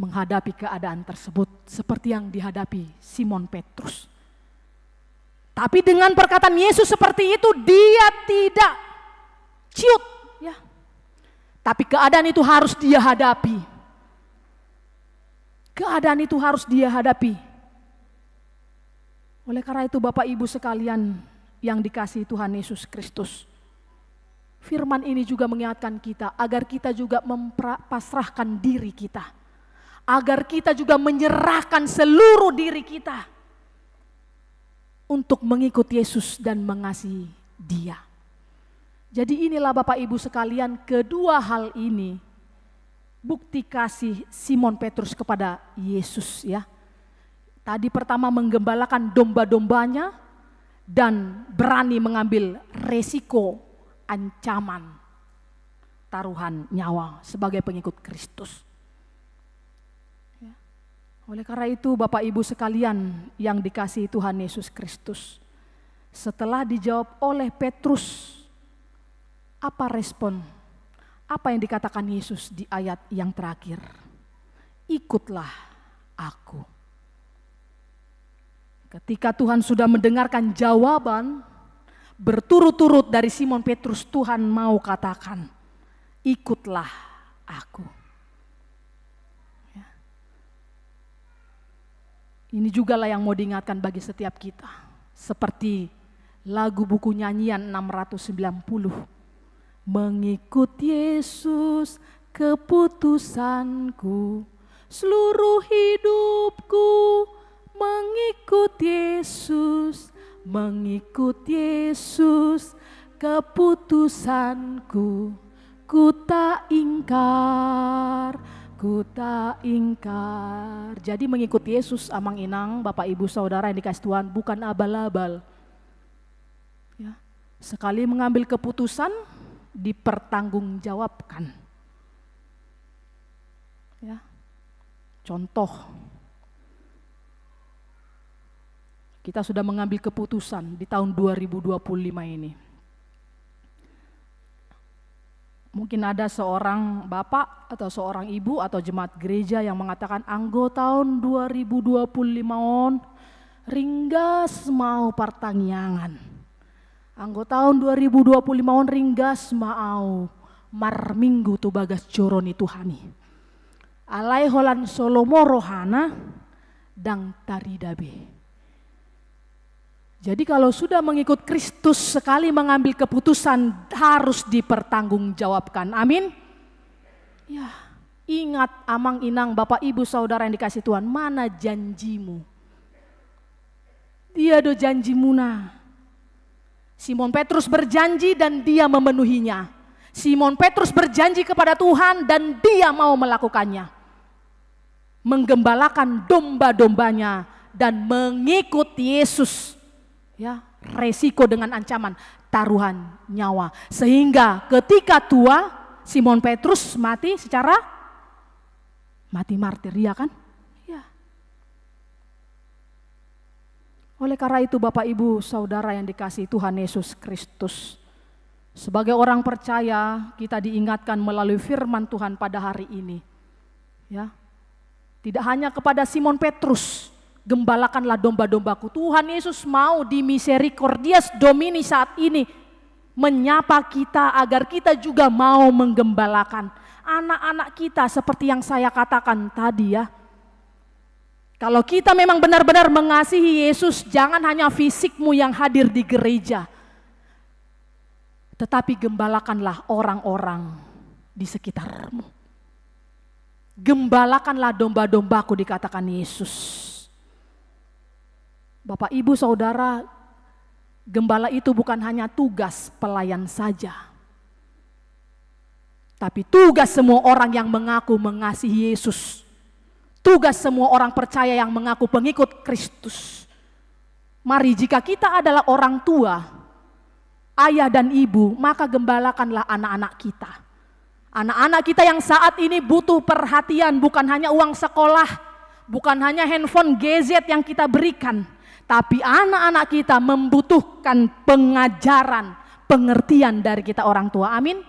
menghadapi keadaan tersebut seperti yang dihadapi Simon Petrus. Tapi dengan perkataan Yesus seperti itu, dia tidak ciut, ya. Tapi keadaan itu harus dia hadapi. Keadaan itu harus dia hadapi. Oleh karena itu Bapak Ibu sekalian yang dikasihi Tuhan Yesus Kristus, firman ini juga mengingatkan kita agar kita juga mempasrahkan diri kita. Agar kita juga menyerahkan seluruh diri kita untuk mengikut Yesus dan mengasihi Dia. Jadi inilah Bapak Ibu sekalian, kedua hal ini bukti kasih Simon Petrus kepada Yesus, ya. Tadi pertama menggembalakan domba-dombanya dan berani mengambil resiko ancaman taruhan nyawa sebagai pengikut Kristus. Ya. Oleh karena itu Bapak Ibu sekalian yang dikasihi Tuhan Yesus Kristus, setelah dijawab oleh Petrus, apa respon? Apa yang dikatakan Yesus di ayat yang terakhir? Ikutlah aku. Ketika Tuhan sudah mendengarkan jawaban berturut-turut dari Simon Petrus, Tuhan mau katakan, ikutlah aku. Ya. Ini juga lah yang mau diingatkan bagi setiap kita. Seperti lagu buku nyanyian 690. Mengikut Yesus keputusanku, seluruh hidupku mengikut Yesus, mengikut Yesus keputusanku, ku tak ingkar, ku tak ingkar. Jadi mengikut Yesus amang inang Bapak Ibu Saudara yang dikasih Tuhan bukan abal-abal. Ya, sekali mengambil keputusan dipertanggungjawabkan. Ya. Contoh, kita sudah mengambil keputusan di tahun 2025 ini. Mungkin ada seorang bapak atau seorang ibu atau jemaat gereja yang mengatakan, anggo tahun 2025 on ringgas mau pertangyangan. Anggo tahun 2025 on ringgas mau mar minggu tu bagas joroni Tuhani. Alai holan solomo rohana dang taridabe. Jadi kalau sudah mengikut Kristus, sekali mengambil keputusan harus dipertanggungjawabkan. Amin. Ya, ingat amang inang Bapak Ibu Saudara yang dikasih Tuhan, mana janjimu? Dia do janjimu nah. Simon Petrus berjanji dan dia memenuhinya. Simon Petrus berjanji kepada Tuhan dan dia mau melakukannya. Menggembalakan domba-dombanya dan mengikut Yesus. Ya, resiko dengan ancaman taruhan nyawa. Sehingga ketika tua, Simon Petrus mati secara mati martir, ya kan? Ya. Oleh karena itu Bapak Ibu Saudara yang dikasihi Tuhan Yesus Kristus, sebagai orang percaya kita diingatkan melalui firman Tuhan pada hari ini. Ya. Tidak hanya kepada Simon Petrus, gembalakanlah domba-dombaku. Tuhan Yesus mau di Misericordias Domini saat ini menyapa kita agar kita juga mau menggembalakan anak-anak kita seperti yang saya katakan tadi ya. Kalau kita memang benar-benar mengasihi Yesus, jangan hanya fisikmu yang hadir di gereja, tetapi gembalakanlah orang-orang di sekitarmu. Gembalakanlah domba-dombaku, dikatakan Yesus. Bapak Ibu Saudara, Gembala itu bukan hanya tugas pelayan saja, tapi tugas semua orang yang mengaku mengasihi Yesus. Tugas semua orang percaya yang mengaku pengikut Kristus. Mari, jika kita adalah orang tua, ayah dan ibu, maka gembalakanlah anak-anak kita. Anak-anak kita yang saat ini butuh perhatian, bukan hanya uang sekolah, bukan hanya handphone, gadget yang kita berikan, tapi anak-anak kita membutuhkan pengajaran, pengertian dari kita orang tua. Amin.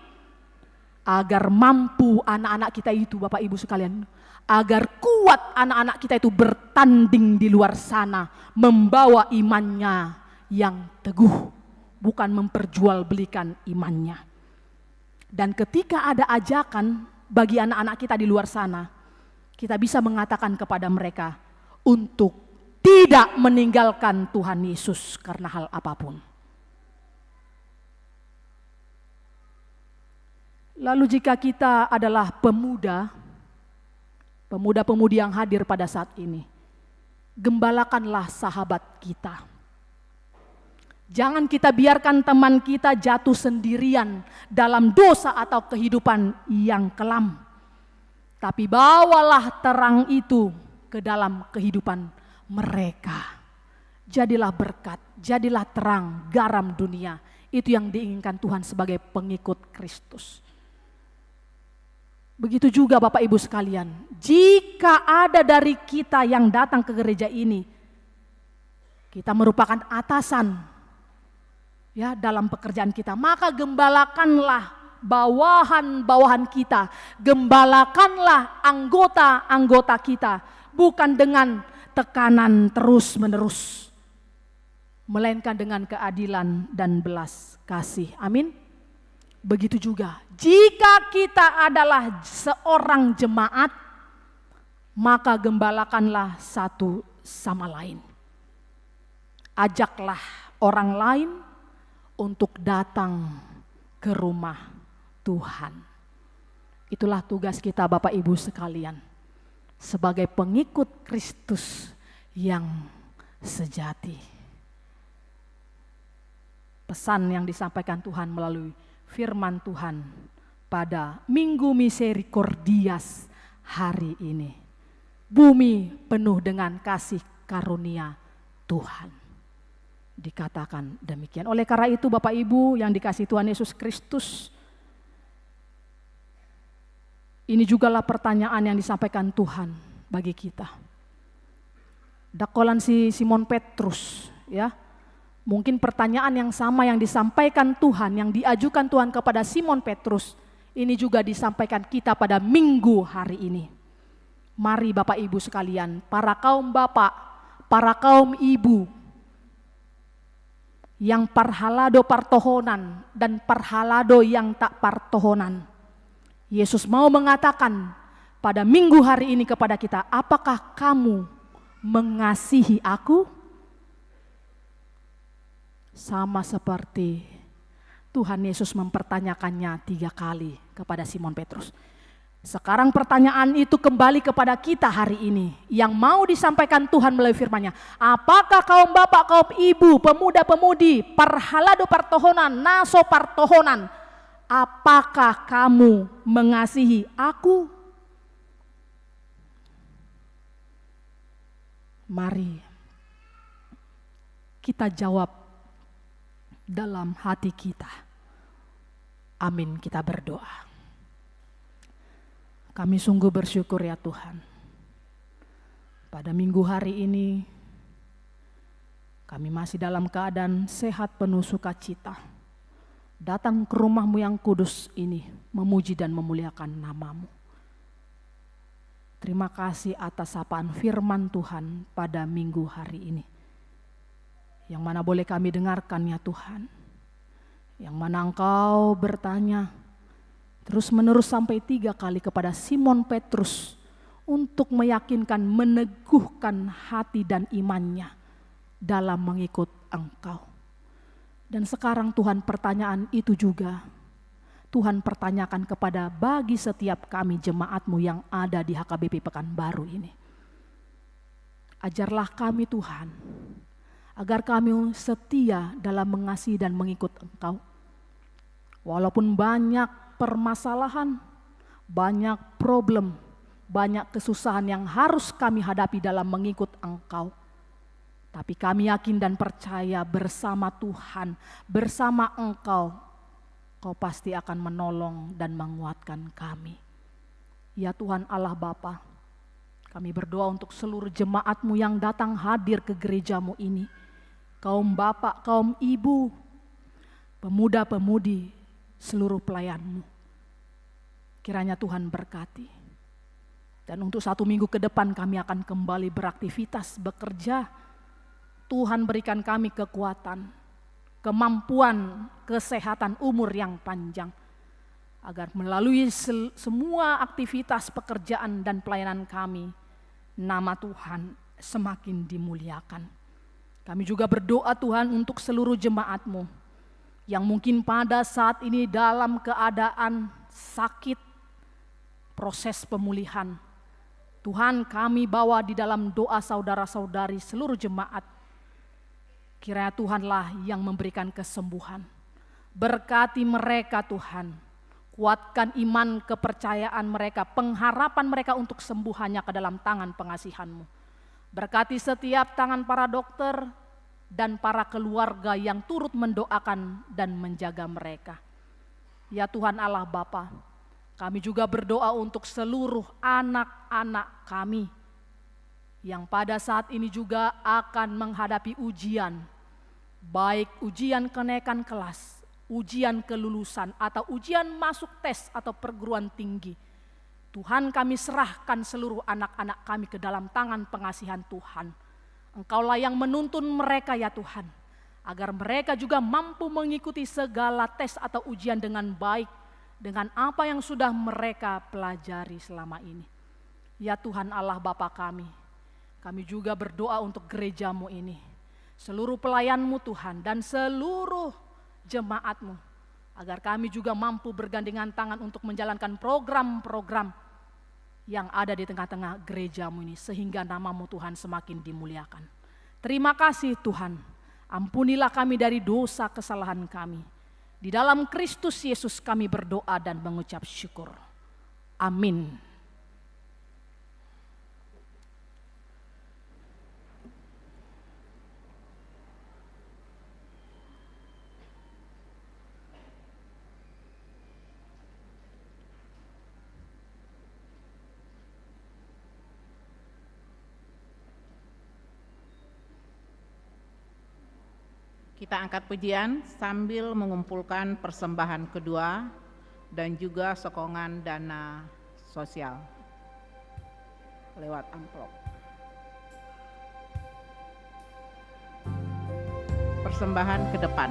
Agar mampu anak-anak kita itu, Bapak Ibu sekalian, agar kuat anak-anak kita itu bertanding di luar sana, membawa imannya yang teguh, bukan memperjualbelikan imannya. Dan ketika ada ajakan bagi anak-anak kita di luar sana, kita bisa mengatakan kepada mereka untuk tidak meninggalkan Tuhan Yesus karena hal apapun. Lalu jika kita adalah pemuda-pemudi yang hadir pada saat ini, gembalakanlah sahabat kita. Jangan kita biarkan teman kita jatuh sendirian dalam dosa atau kehidupan yang kelam. Tapi bawalah terang itu ke dalam kehidupan mereka. Jadilah berkat, jadilah terang, garam dunia. Itu yang diinginkan Tuhan sebagai pengikut Kristus. Begitu juga Bapak Ibu sekalian, jika ada dari kita yang datang ke gereja ini, kita merupakan atasan ya dalam pekerjaan kita, maka gembalakanlah bawahan-bawahan kita, gembalakanlah anggota-anggota kita, bukan dengan tekanan terus-menerus, melainkan dengan keadilan dan belas kasih. Amin. Begitu juga, jika kita adalah seorang jemaat, maka gembalakanlah satu sama lain. Ajaklah orang lain untuk datang ke rumah Tuhan. Itulah tugas kita Bapak Ibu sekalian, sebagai pengikut Kristus yang sejati. Pesan yang disampaikan Tuhan melalui firman Tuhan pada Minggu Misericordias hari ini. Bumi penuh dengan kasih karunia Tuhan. Dikatakan demikian. Oleh karena itu Bapak Ibu yang dikasihi Tuhan Yesus Kristus, ini jugalah pertanyaan yang disampaikan Tuhan bagi kita. Dakolan si Simon Petrus, ya. Mungkin pertanyaan yang sama yang disampaikan Tuhan, yang diajukan Tuhan kepada Simon Petrus, ini juga disampaikan kita pada minggu hari ini. Mari Bapak Ibu sekalian, para kaum bapak, para kaum ibu, yang parhalado partohonan dan parhalado yang tak partohonan. Yesus mau mengatakan pada minggu hari ini kepada kita, apakah kamu mengasihi aku? Sama seperti Tuhan Yesus mempertanyakannya 3 kali kepada Simon Petrus. Sekarang pertanyaan itu kembali kepada kita hari ini, yang mau disampaikan Tuhan melalui firman-Nya. Apakah kaum bapak, kaum ibu, pemuda-pemudi, parhalado partohonan, naso partohonan, apakah kamu mengasihi aku? Mari kita jawab dalam hati kita. Amin, kita berdoa. Kami sungguh bersyukur ya Tuhan. Pada minggu hari ini, kami masih dalam keadaan sehat penuh sukacita. Datang ke rumah-Mu yang kudus ini, memuji dan memuliakan nama-Mu. Terima kasih atas sapaan firman Tuhan pada minggu hari ini. Yang mana boleh kami dengarkan ya Tuhan. Yang mana Engkau bertanya terus menerus sampai 3 kali kepada Simon Petrus untuk meyakinkan, meneguhkan hati dan imannya dalam mengikut Engkau. Dan sekarang Tuhan, pertanyaan itu juga Tuhan pertanyakan kepada bagi setiap kami jemaat-Mu yang ada di HKBP Pekanbaru ini. Ajarlah kami Tuhan, agar kami setia dalam mengasihi dan mengikut Engkau. Walaupun banyak permasalahan, banyak problem, banyak kesusahan yang harus kami hadapi dalam mengikut Engkau. Tapi kami yakin dan percaya bersama Tuhan, bersama Engkau, Kau pasti akan menolong dan menguatkan kami. Ya Tuhan Allah Bapa, kami berdoa untuk seluruh jemaat-Mu yang datang hadir ke gereja-Mu ini. Kaum bapak, kaum ibu, pemuda-pemudi, seluruh pelayan-Mu. Kiranya Tuhan berkati. Dan untuk 1 minggu ke depan kami akan kembali beraktivitas, bekerja. Tuhan berikan kami kekuatan, kemampuan, kesehatan, umur yang panjang. Agar melalui semua aktivitas pekerjaan dan pelayanan kami, nama Tuhan semakin dimuliakan. Kami juga berdoa Tuhan untuk seluruh jemaat-Mu yang mungkin pada saat ini dalam keadaan sakit, proses pemulihan. Tuhan, kami bawa di dalam doa saudara-saudari seluruh jemaat. Kiranya Tuhanlah yang memberikan kesembuhan. Berkati mereka Tuhan. Kuatkan iman, kepercayaan mereka, pengharapan mereka untuk sembuh hanya ke dalam tangan pengasihan-Mu. Berkati setiap tangan para dokter dan para keluarga yang turut mendoakan dan menjaga mereka. Ya Tuhan Allah Bapa, kami juga berdoa untuk seluruh anak-anak kami yang pada saat ini juga akan menghadapi ujian, baik ujian kenaikan kelas, ujian kelulusan, atau ujian masuk tes atau perguruan tinggi. Tuhan, kami serahkan seluruh anak-anak kami ke dalam tangan pengasihan Tuhan. Engkaulah yang menuntun mereka ya Tuhan, agar mereka juga mampu mengikuti segala tes atau ujian dengan baik, dengan apa yang sudah mereka pelajari selama ini. Ya Tuhan Allah Bapa kami juga berdoa untuk gereja-Mu ini, seluruh pelayan-Mu Tuhan, dan seluruh jemaat-Mu, agar kami juga mampu bergandengan tangan untuk menjalankan program-program yang ada di tengah-tengah gereja-Mu ini, sehingga nama-Mu Tuhan semakin dimuliakan. Terima kasih Tuhan, ampunilah kami dari dosa kesalahan kami. Di dalam Kristus Yesus kami berdoa dan mengucap syukur. Amin. Kita angkat pujian sambil mengumpulkan persembahan kedua dan juga sokongan dana sosial lewat amplop. Persembahan ke depan.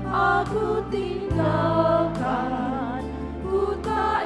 Aku tinggalkan, ku tak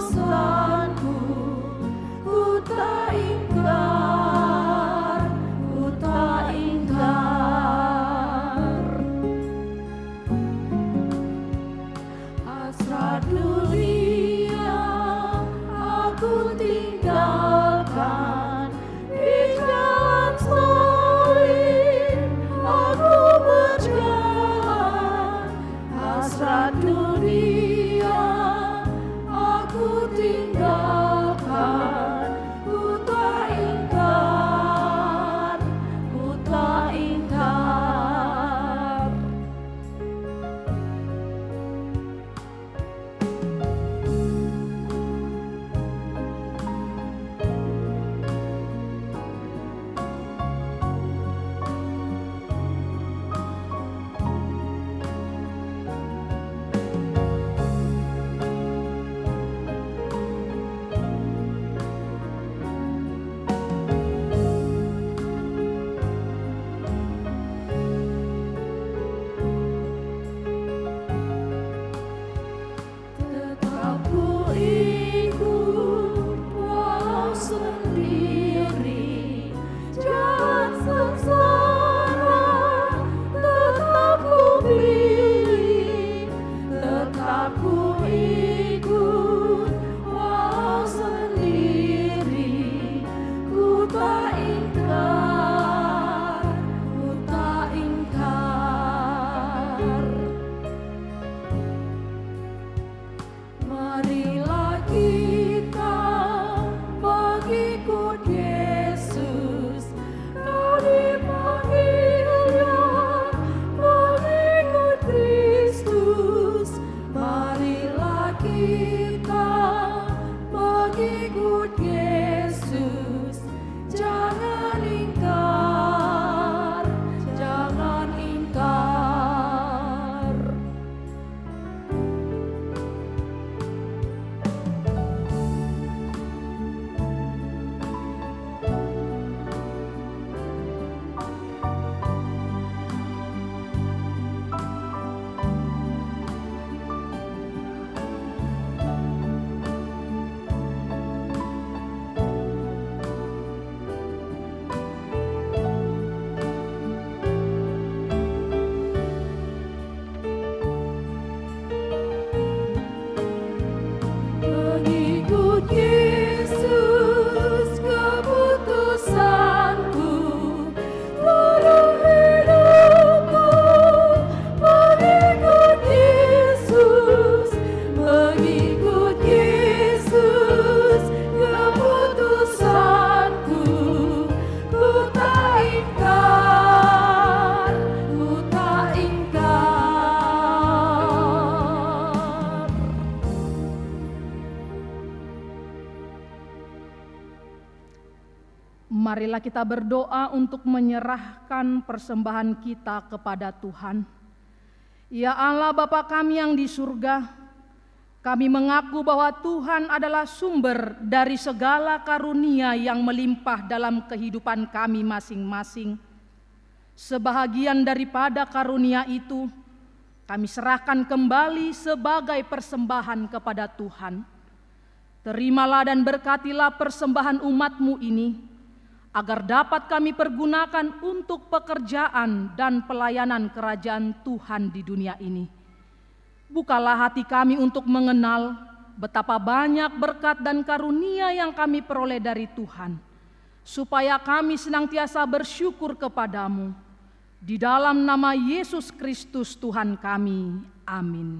keputusanku, ku tak ingkar, ku tak ingkar. Hasrat dunia aku tinggalkan, di jalan salib aku berjalan. Hasrat dunia aku tinggalkan, ku tak ingkar, ku tak ingkar. Tetap ku ikut walau sendiri, jalan sengsara tetap ku pilih. Tetap ku ikut walau sendiri, ku tak ingkar, ku tak ingkar. Marilah kita mengikut Yesus, kau dipanggilnya mengikut Kristus. Marilah kita mengikut Yesus, jangan ingkar, jangan ingkar. Mengikut Yesus keputusanku, seluruh hidupku. Mengikut Yesus, mengikut Yesus keputusanku, ku tak ingkar, ku tak ingkar. Marilah kita berdoa untuk menyerahkan persembahan kita kepada Tuhan. Ya Allah Bapa kami yang di surga, kami mengaku bahwa Tuhan adalah sumber dari segala karunia yang melimpah dalam kehidupan kami masing-masing. Sebahagian daripada karunia itu, kami serahkan kembali sebagai persembahan kepada Tuhan. Terimalah dan berkatilah persembahan umat-Mu ini, agar dapat kami pergunakan untuk pekerjaan dan pelayanan kerajaan Tuhan di dunia ini. Bukalah hati kami untuk mengenal betapa banyak berkat dan karunia yang kami peroleh dari Tuhan, supaya kami senantiasa bersyukur kepadamu. Di dalam nama Yesus Kristus Tuhan kami. Amin.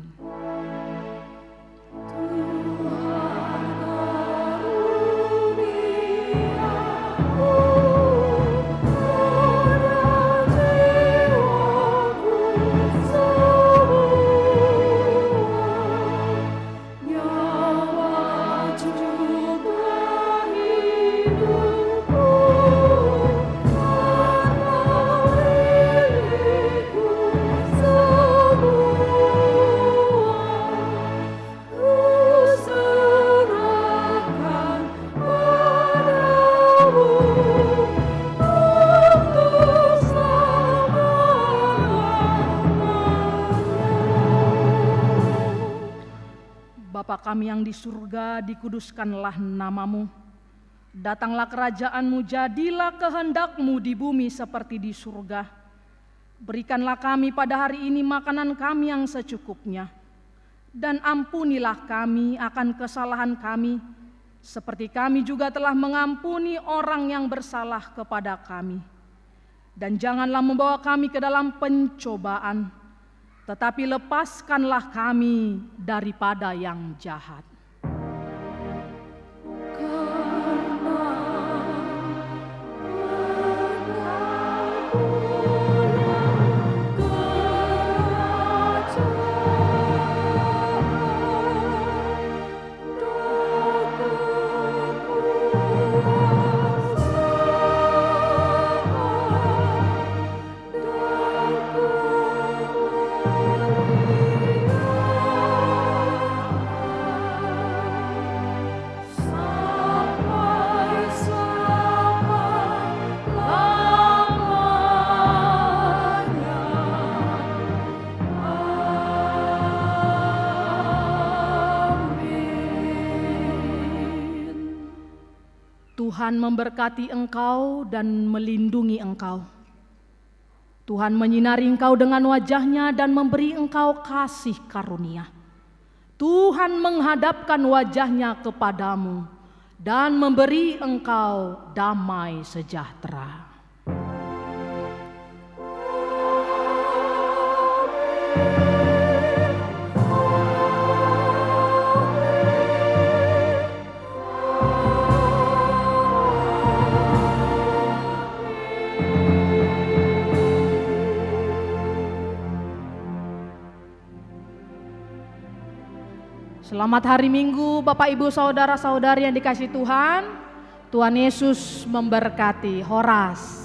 kami yang di surga, dikuduskanlah namamu. Datanglah kerajaan-Mu, jadilah kehendak-Mu di bumi seperti di surga. Berikanlah kami pada hari ini makanan kami yang secukupnya. Dan ampunilah kami akan kesalahan kami, seperti kami juga telah mengampuni orang yang bersalah kepada kami. Dan janganlah membawa kami ke dalam pencobaan, tetapi lepaskanlah kami daripada yang jahat. Tuhan memberkati engkau dan melindungi engkau. Tuhan menyinari engkau dengan wajah-Nya dan memberi engkau kasih karunia. Tuhan menghadapkan wajah-Nya kepadamu dan memberi engkau damai sejahtera. Selamat hari Minggu Bapak Ibu Saudara-saudari yang dikasihi Tuhan. Tuhan Yesus memberkati. Horas.